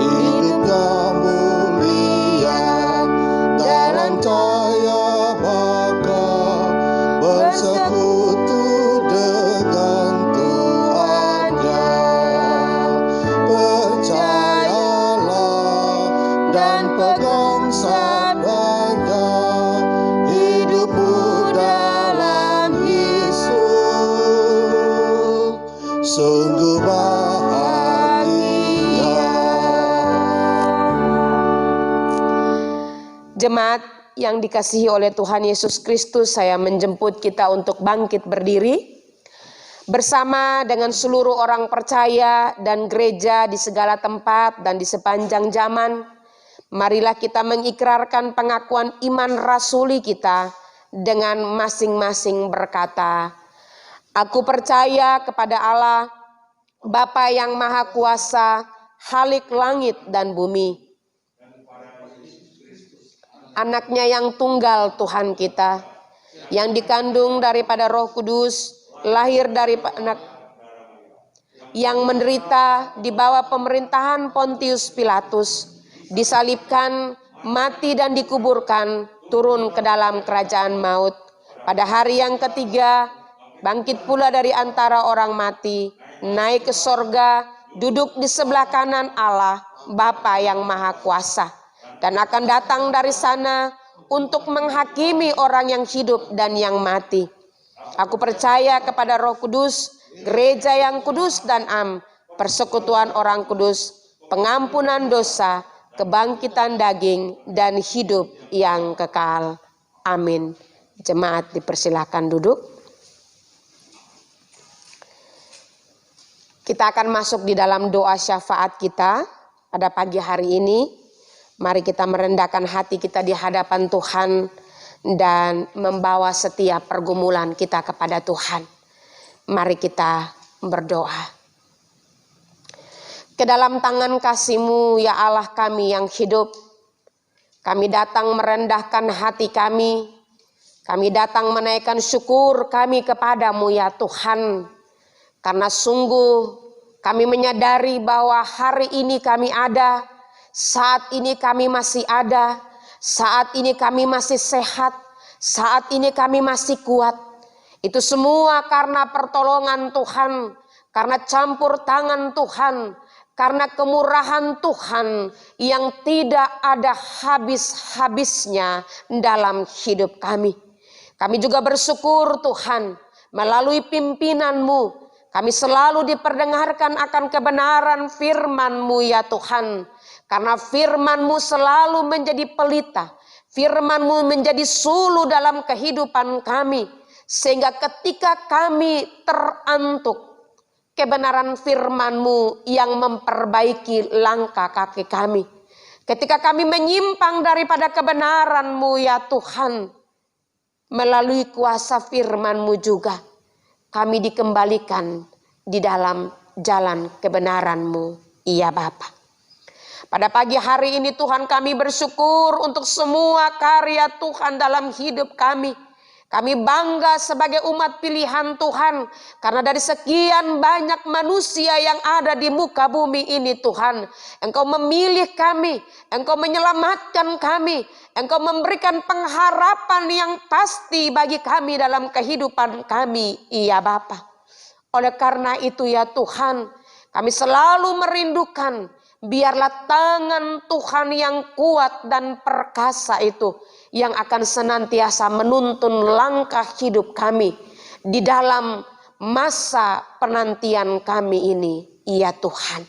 hidupnya mulia dalam cahaya maka bersekutu dengan Tuhannya. Percayalah dan pegang sabdanya, hidupmu dalam Yesus sungguh bahagia. Jemaat yang dikasihi oleh Tuhan Yesus Kristus, saya menjemput kita untuk bangkit berdiri bersama dengan seluruh orang percaya dan gereja di segala tempat dan di sepanjang zaman. Marilah kita mengikrarkan pengakuan iman rasuli kita dengan masing-masing berkata, Aku percaya kepada Allah, Bapa yang Maha Kuasa, Khalik langit dan bumi. Anaknya yang tunggal Tuhan kita, yang dikandung daripada Roh Kudus, lahir dari anak yang menderita di bawah pemerintahan Pontius Pilatus, disalibkan, mati dan dikuburkan, turun ke dalam kerajaan maut. Pada hari yang ketiga, bangkit pula dari antara orang mati, naik ke sorga, duduk di sebelah kanan Allah, Bapa yang Maha Kuasa, dan akan datang dari sana untuk menghakimi orang yang hidup dan yang mati. Aku percaya kepada Roh Kudus, gereja yang kudus dan persekutuan orang kudus, pengampunan dosa, kebangkitan daging, dan hidup yang kekal. Amin. Jemaat dipersilakan duduk. Kita akan masuk di dalam doa syafaat kita pada pagi hari ini. Mari kita merendahkan hati kita di hadapan Tuhan dan membawa setiap pergumulan kita kepada Tuhan. Mari kita berdoa. Ke dalam tangan kasih-Mu ya Allah kami yang hidup, kami datang merendahkan hati kami. Kami datang menaikkan syukur kami kepada-Mu ya Tuhan. Karena sungguh kami menyadari bahwa hari ini kami ada, saat ini kami masih ada, saat ini kami masih sehat, saat ini kami masih kuat. Itu semua karena pertolongan Tuhan, karena campur tangan Tuhan, karena kemurahan Tuhan yang tidak ada habis-habisnya dalam hidup kami. Kami juga bersyukur Tuhan, melalui pimpinan-Mu, kami selalu diperdengarkan akan kebenaran firman-Mu ya Tuhan. Karena firman-Mu selalu menjadi pelita, firman-Mu menjadi suluh dalam kehidupan kami. Sehingga ketika kami terantuk, kebenaran firman-Mu yang memperbaiki langkah kaki kami. Ketika kami menyimpang daripada kebenaran-Mu ya Tuhan, melalui kuasa firman-Mu juga, kami dikembalikan di dalam jalan kebenaran-Mu, ya Bapa. Pada pagi hari ini Tuhan kami bersyukur untuk semua karya Tuhan dalam hidup kami. Kami bangga sebagai umat pilihan Tuhan. Karena dari sekian banyak manusia yang ada di muka bumi ini Tuhan, Engkau memilih kami, Engkau menyelamatkan kami, Engkau memberikan pengharapan yang pasti bagi kami dalam kehidupan kami, iya Bapa. Oleh karena itu ya Tuhan, kami selalu merindukan, biarlah tangan Tuhan yang kuat dan perkasa itu yang akan senantiasa menuntun langkah hidup kami di dalam masa penantian kami ini, iya Tuhan.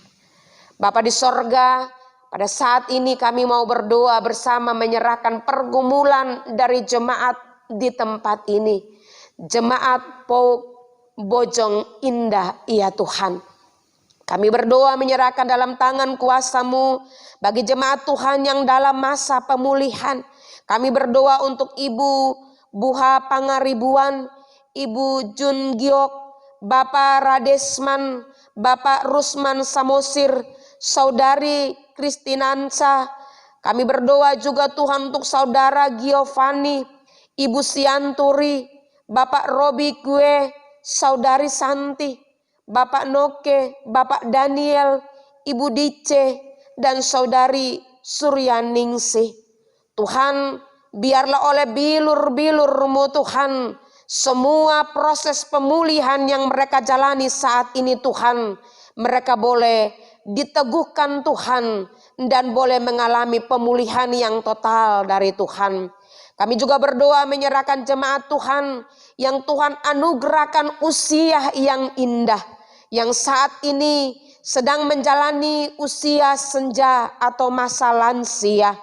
Bapa di sorga, pada saat ini kami mau berdoa bersama menyerahkan pergumulan dari jemaat di tempat ini. Jemaat Bojong Indah, iya Tuhan. Kami berdoa menyerahkan dalam tangan kuasa-Mu bagi jemaat Tuhan yang dalam masa pemulihan. Kami berdoa untuk Ibu Buha Pangaribuan, Ibu Jun Giok, Bapak Radesman, Bapak Rusman Samosir, Saudari Kristinansa. Kami berdoa juga Tuhan untuk Saudara Giovanni, Ibu Sianturi, Bapak Robi Gue, Saudari Santi, Bapak Noke, Bapak Daniel, Ibu Dice, dan Saudari Suryaningsih. Tuhan, biarlah oleh bilur-bilur-Mu Tuhan, semua proses pemulihan yang mereka jalani saat ini Tuhan, mereka boleh diteguhkan Tuhan dan boleh mengalami pemulihan yang total dari Tuhan. Kami juga berdoa menyerahkan jemaat Tuhan yang Tuhan anugerahkan usia yang indah, yang saat ini sedang menjalani usia senja atau masa lansia.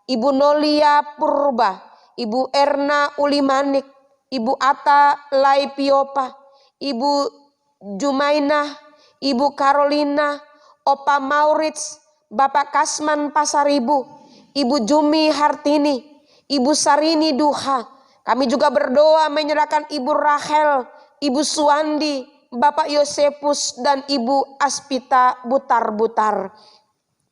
Ibu Nolia Purba, Ibu Erna Ulimanik, Ibu Ata Laipiopa, Ibu Jumainah, Ibu Carolina, Opa Maurits, Bapak Kasman Pasaribu, Ibu Jumi Hartini, Ibu Sarini Duha. Kami juga berdoa menyerahkan Ibu Rahel, Ibu Suwandi, Bapak Yosepus, dan Ibu Aspita Butar-Butar.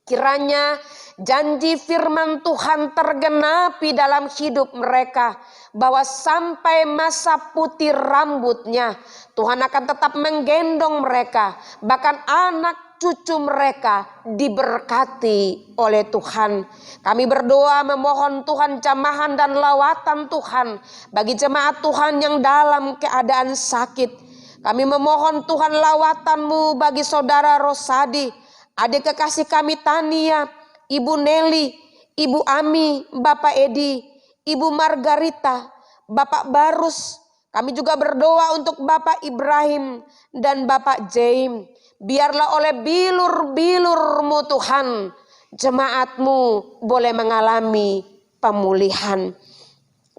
Kiranya janji firman Tuhan tergenapi dalam hidup mereka, bahwa sampai masa putih rambutnya Tuhan akan tetap menggendong mereka, bahkan anak cucu mereka diberkati oleh Tuhan. Kami berdoa memohon Tuhan jamahan dan lawatan Tuhan bagi jemaat Tuhan yang dalam keadaan sakit. Kami memohon Tuhan lawatan-Mu bagi saudara Rosadi, adik kekasih kami Tania, Ibu Nelly, Ibu Ami, Bapak Edi, Ibu Margarita, Bapak Barus. Kami juga berdoa untuk Bapak Ibrahim dan Bapak Jaim. Biarlah oleh bilur-bilur-Mu Tuhan, jemaat-Mu boleh mengalami pemulihan.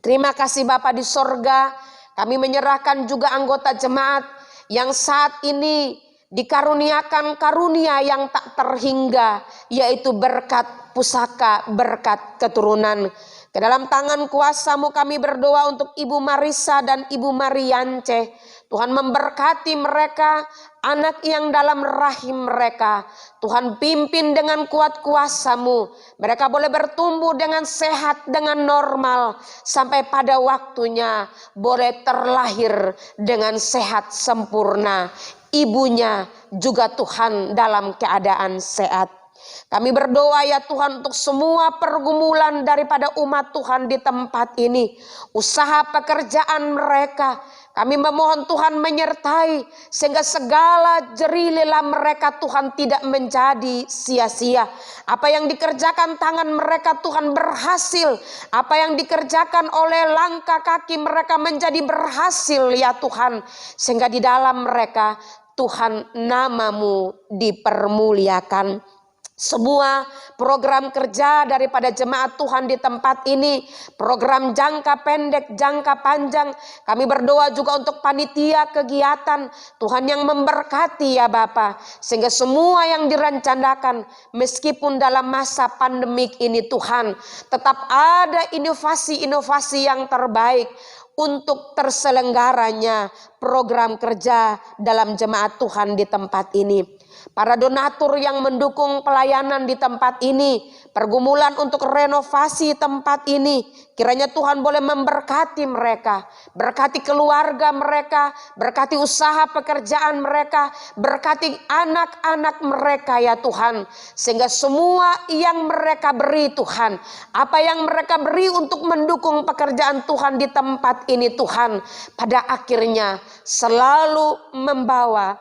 Terima kasih Bapa di sorga. Kami menyerahkan juga anggota jemaat yang saat ini dikaruniakan karunia yang tak terhingga, yaitu berkat pusaka, berkat keturunan. Ke dalam tangan kuasa-Mu kami berdoa untuk Ibu Marisa dan Ibu Mariance. Tuhan memberkati mereka, anak yang dalam rahim mereka. Tuhan pimpin dengan kuat kuasa-Mu. Mereka boleh bertumbuh dengan sehat, dengan normal. Sampai pada waktunya boleh terlahir dengan sehat sempurna. Ibunya juga Tuhan dalam keadaan sehat. Kami berdoa ya Tuhan untuk semua pergumulan daripada umat Tuhan di tempat ini. Usaha pekerjaan mereka, kami memohon Tuhan menyertai sehingga segala jerih lelah mereka Tuhan tidak menjadi sia-sia. Apa yang dikerjakan tangan mereka Tuhan berhasil. Apa yang dikerjakan oleh langkah kaki mereka menjadi berhasil ya Tuhan. Sehingga di dalam mereka Tuhan nama-Mu dipermuliakan. Semua program kerja daripada jemaat Tuhan di tempat ini, program jangka pendek, jangka panjang, kami berdoa juga untuk panitia kegiatan, Tuhan yang memberkati ya Bapa, sehingga semua yang direncanakan meskipun dalam masa pandemik ini Tuhan, tetap ada inovasi-inovasi yang terbaik untuk terselenggaranya program kerja dalam jemaat Tuhan di tempat ini. Para donatur yang mendukung pelayanan di tempat ini, pergumulan untuk renovasi tempat ini, kiranya Tuhan boleh memberkati mereka, berkati keluarga mereka, berkati usaha pekerjaan mereka, berkati anak-anak mereka ya Tuhan, sehingga semua yang mereka beri Tuhan, apa yang mereka beri untuk mendukung pekerjaan Tuhan di tempat ini Tuhan, pada akhirnya selalu membawa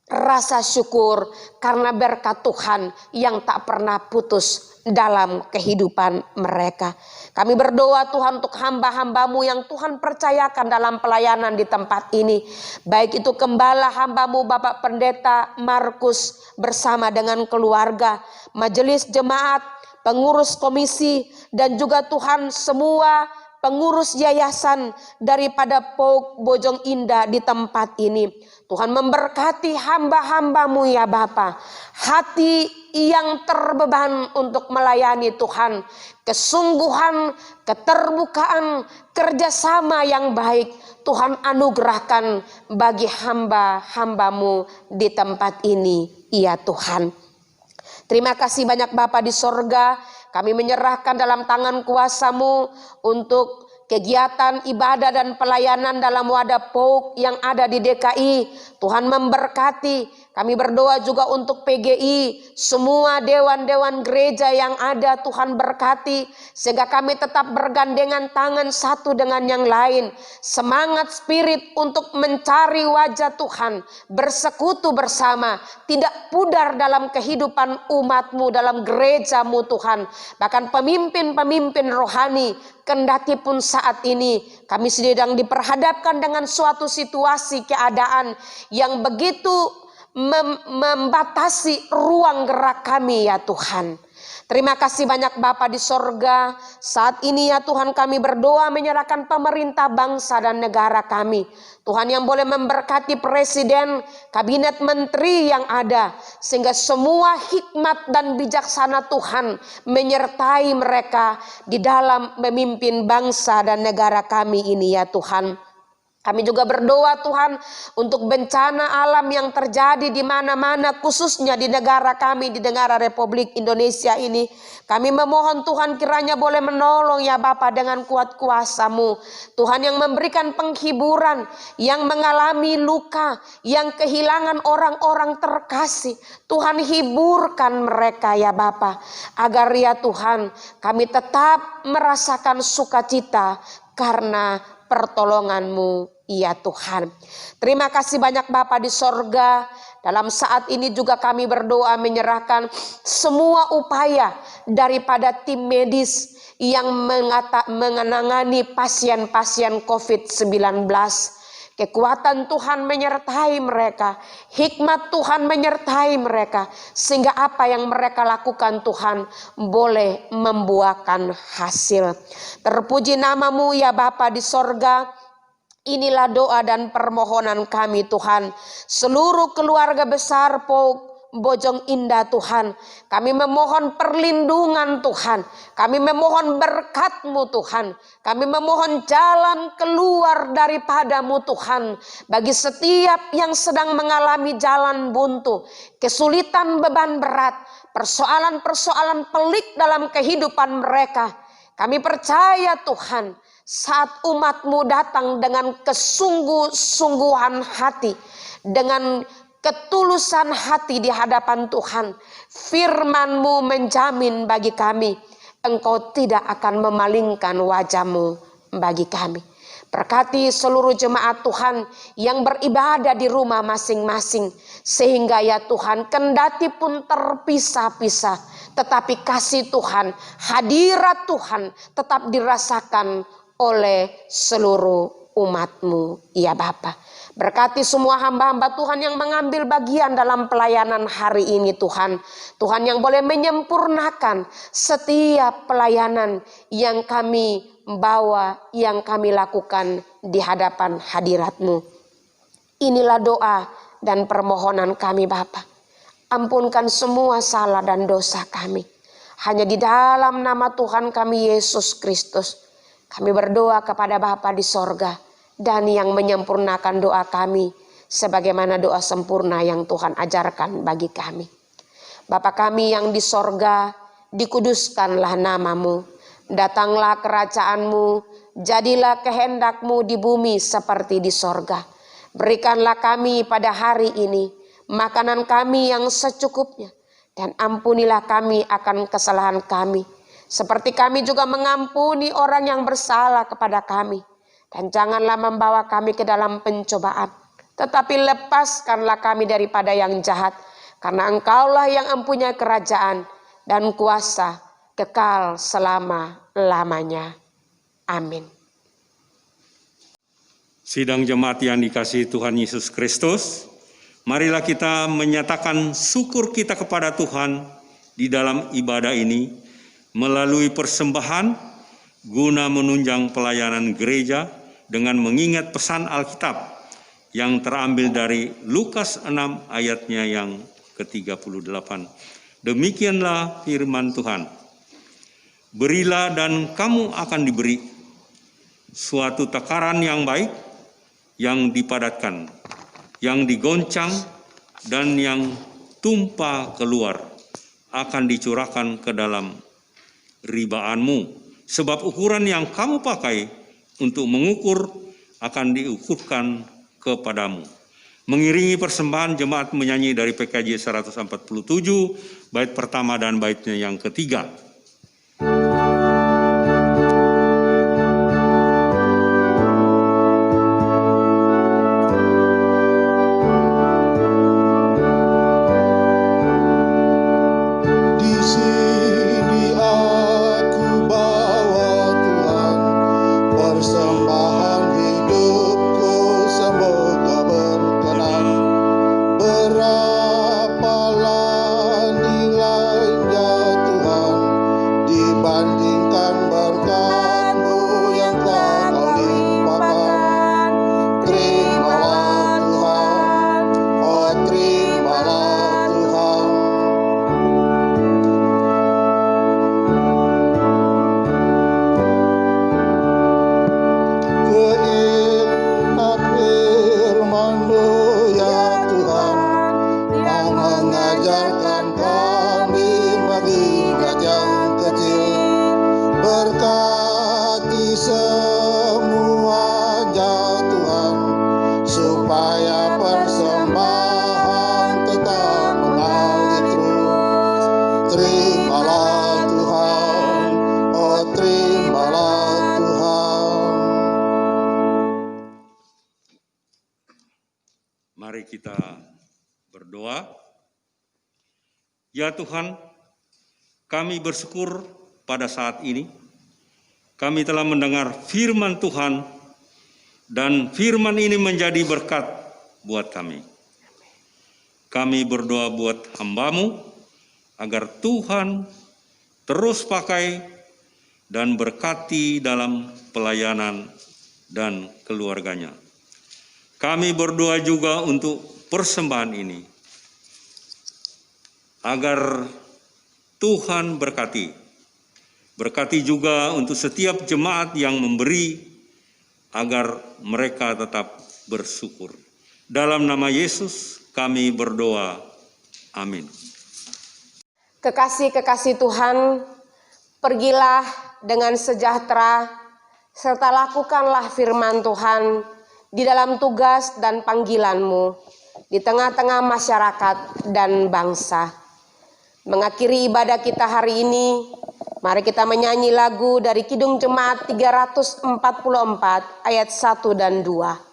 rasa syukur karena berkat Tuhan yang tak pernah putus dalam kehidupan mereka. Kami berdoa Tuhan untuk hamba-hamba-Mu yang Tuhan percayakan dalam pelayanan di tempat ini. Baik itu gembala hamba-Mu Bapak Pendeta Markus bersama dengan keluarga, majelis jemaat, pengurus komisi, dan juga Tuhan semua pengurus yayasan daripada POUK Bojong Indah di tempat ini. Tuhan memberkati hamba-hamba-Mu ya Bapa. Hati yang terbeban untuk melayani Tuhan. Kesungguhan, keterbukaan, kerjasama yang baik Tuhan anugerahkan bagi hamba-hamba-Mu di tempat ini. Ya Tuhan. Terima kasih banyak Bapa di sorga. Kami menyerahkan dalam tangan kuasa-Mu untuk kegiatan ibadah dan pelayanan dalam wadah POUK yang ada di DKI. Tuhan memberkati. Kami berdoa juga untuk PGI, semua dewan-dewan gereja yang ada Tuhan berkati. Sehingga kami tetap bergandengan tangan satu dengan yang lain. Semangat spirit untuk mencari wajah Tuhan. Bersekutu bersama. Tidak pudar dalam kehidupan umat-Mu, dalam gereja-Mu Tuhan. Bahkan pemimpin-pemimpin rohani, kendati pun saat ini kami sedang diperhadapkan dengan suatu situasi keadaan yang begitu membatasi ruang gerak kami ya Tuhan. Terima kasih banyak Bapa di sorga. Saat ini ya Tuhan kami berdoa menyerahkan pemerintah bangsa dan negara kami. Tuhan yang boleh memberkati presiden, kabinet menteri yang ada. Sehingga semua hikmat dan bijaksana Tuhan menyertai mereka di dalam memimpin bangsa dan negara kami ini ya Tuhan. Kami juga berdoa Tuhan untuk bencana alam yang terjadi di mana-mana, khususnya di negara kami, di negara Republik Indonesia ini. Kami memohon Tuhan kiranya boleh menolong ya Bapa dengan kuat kuasa-Mu. Tuhan yang memberikan penghiburan, yang mengalami luka, yang kehilangan orang-orang terkasih. Tuhan hiburkan mereka ya Bapa. Agar ya Tuhan kami tetap merasakan sukacita karena pertolongan-Mu ya Tuhan. Terima kasih banyak Bapa di sorga. Dalam saat ini juga kami berdoa menyerahkan semua upaya daripada tim medis yang menangani pasien-pasien COVID-19. Kekuatan Tuhan menyertai mereka, hikmat Tuhan menyertai mereka, sehingga apa yang mereka lakukan Tuhan boleh membuahkan hasil. Terpuji nama-Mu ya Bapa di sorga. Inilah doa dan permohonan kami Tuhan. Seluruh keluarga besar Bojong Indah Tuhan, kami memohon perlindungan Tuhan, kami memohon berkat-Mu Tuhan, kami memohon jalan keluar daripada-Mu Tuhan, bagi setiap yang sedang mengalami jalan buntu, kesulitan, beban berat, persoalan-persoalan pelik dalam kehidupan mereka. Kami percaya Tuhan, saat umat-Mu datang dengan kesungguh-sungguhan hati, dengan ketulusan hati di hadapan Tuhan, firman-Mu menjamin bagi kami, Engkau tidak akan memalingkan wajah-Mu bagi kami. Berkati seluruh jemaat Tuhan yang beribadah di rumah masing-masing, sehingga ya Tuhan kendati pun terpisah-pisah, tetapi kasih Tuhan, hadirat Tuhan tetap dirasakan oleh seluruh umat-Mu ya Bapa. Berkati semua hamba-hamba Tuhan yang mengambil bagian dalam pelayanan hari ini Tuhan. Tuhan yang boleh menyempurnakan setiap pelayanan yang kami bawa, yang kami lakukan di hadapan hadirat-Mu. Inilah doa dan permohonan kami Bapa. Ampunkan semua salah dan dosa kami. Hanya di dalam nama Tuhan kami Yesus Kristus, kami berdoa kepada Bapa di sorga, dan yang menyempurnakan doa kami sebagaimana doa sempurna yang Tuhan ajarkan bagi kami. Bapa kami yang di sorga, dikuduskanlah nama-Mu, datanglah kerajaan-Mu, jadilah kehendak-Mu di bumi seperti di sorga. Berikanlah kami pada hari ini makanan kami yang secukupnya, dan ampunilah kami akan kesalahan kami, seperti kami juga mengampuni orang yang bersalah kepada kami. Dan janganlah membawa kami ke dalam pencobaan, tetapi lepaskanlah kami daripada yang jahat. Karena Engkaulah yang mempunyai kerajaan dan kuasa kekal selama-lamanya. Amin. Sidang jemaat yang dikasihi Tuhan Yesus Kristus, marilah kita menyatakan syukur kita kepada Tuhan di dalam ibadah ini melalui persembahan guna menunjang pelayanan gereja dengan mengingat pesan Alkitab yang terambil dari Lukas 6 ayatnya yang ke-38. Demikianlah firman Tuhan. Berilah dan kamu akan diberi, suatu takaran yang baik, yang dipadatkan, yang digoncang, dan yang tumpah keluar akan dicurahkan ke dalam ribaanmu. Sebab ukuran yang kamu pakai untuk mengukur akan diukurkan kepadamu. Mengiringi persembahan jemaat menyanyi dari PKJ 147, bait pertama dan baitnya yang ketiga. Berapalah nilainya Tuhan mengajarkan kami mengingat yang kecil. Berkati semuanya Tuhan, supaya persembahan tetap mengalir terus. Terimalah Tuhan, oh terimalah Tuhan. Mari kita berdoa. Ya Tuhan, kami bersyukur pada saat ini kami telah mendengar firman Tuhan, dan firman ini menjadi berkat buat kami. Kami berdoa buat hamba-Mu agar Tuhan terus pakai dan berkati dalam pelayanan dan keluarganya. Kami berdoa juga untuk persembahan ini, agar Tuhan berkati. Berkati juga untuk setiap jemaat yang memberi, agar mereka tetap bersyukur. Dalam nama Yesus kami berdoa. Amin. Kekasih-kekasih Tuhan, pergilah dengan sejahtera, serta lakukanlah firman Tuhan di dalam tugas dan panggilan-Mu di tengah-tengah masyarakat dan bangsa. Mengakhiri ibadah kita hari ini, mari kita menyanyi lagu dari Kidung Jemaat 344 ayat 1 dan 2.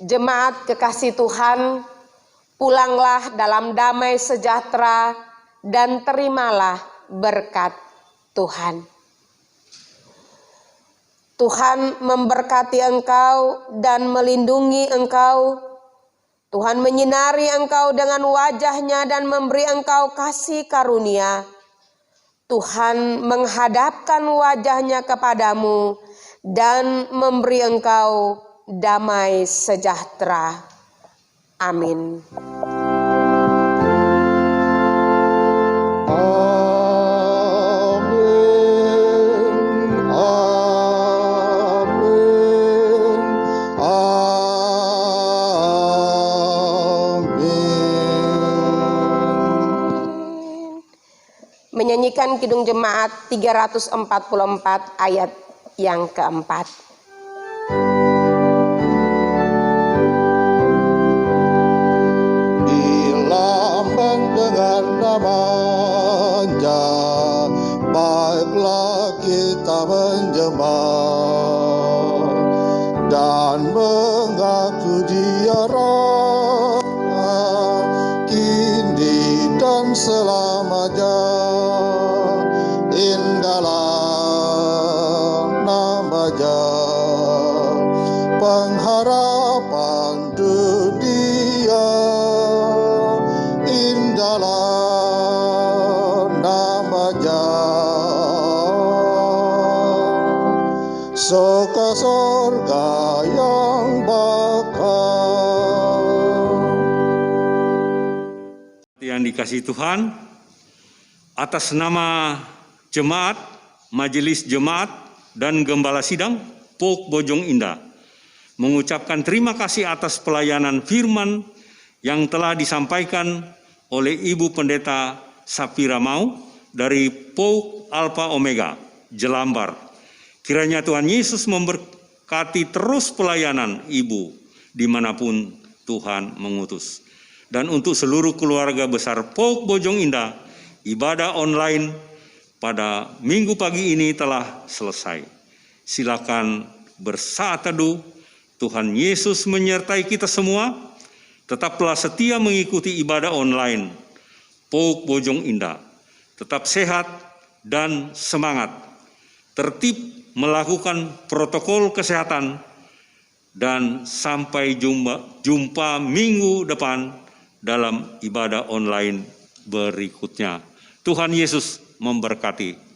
Jemaat kekasih Tuhan, pulanglah dalam damai sejahtera dan terimalah berkat Tuhan. Tuhan memberkati engkau dan melindungi engkau. Tuhan menyinari engkau dengan wajah-Nya dan memberi engkau kasih karunia. Tuhan menghadapkan wajah-Nya kepadamu dan memberi engkau damai sejahtera. Amin. Menyanyikan Kidung Jemaat 344 ayat yang keempat. Dilambang dengan nama-Nya, baiklah kita menjembah dan mengaku Dia Raja, kini dan selamanya. Indahlah nama-Nya, pengharapan harapan dunia, indahlah namanya. Suka surga yang bakal. Yang dikasihi Tuhan, atas nama jemaat, majelis jemaat, dan gembala sidang POK Bojong Indah, mengucapkan terima kasih atas pelayanan firman yang telah disampaikan oleh Ibu Pendeta Sapira Mau dari POK Alpha Omega, Jelambar. Kiranya Tuhan Yesus memberkati terus pelayanan Ibu dimanapun Tuhan mengutus. Dan untuk seluruh keluarga besar POK Bojong Indah, ibadah online pada minggu pagi ini telah selesai. Silakan bersaat teduh. Tuhan Yesus menyertai kita semua. Tetaplah setia mengikuti ibadah online POK Bojong Indah. Tetap sehat dan semangat. Tertib melakukan protokol kesehatan, dan sampai jumpa minggu depan dalam ibadah online berikutnya. Tuhan Yesus memberkati.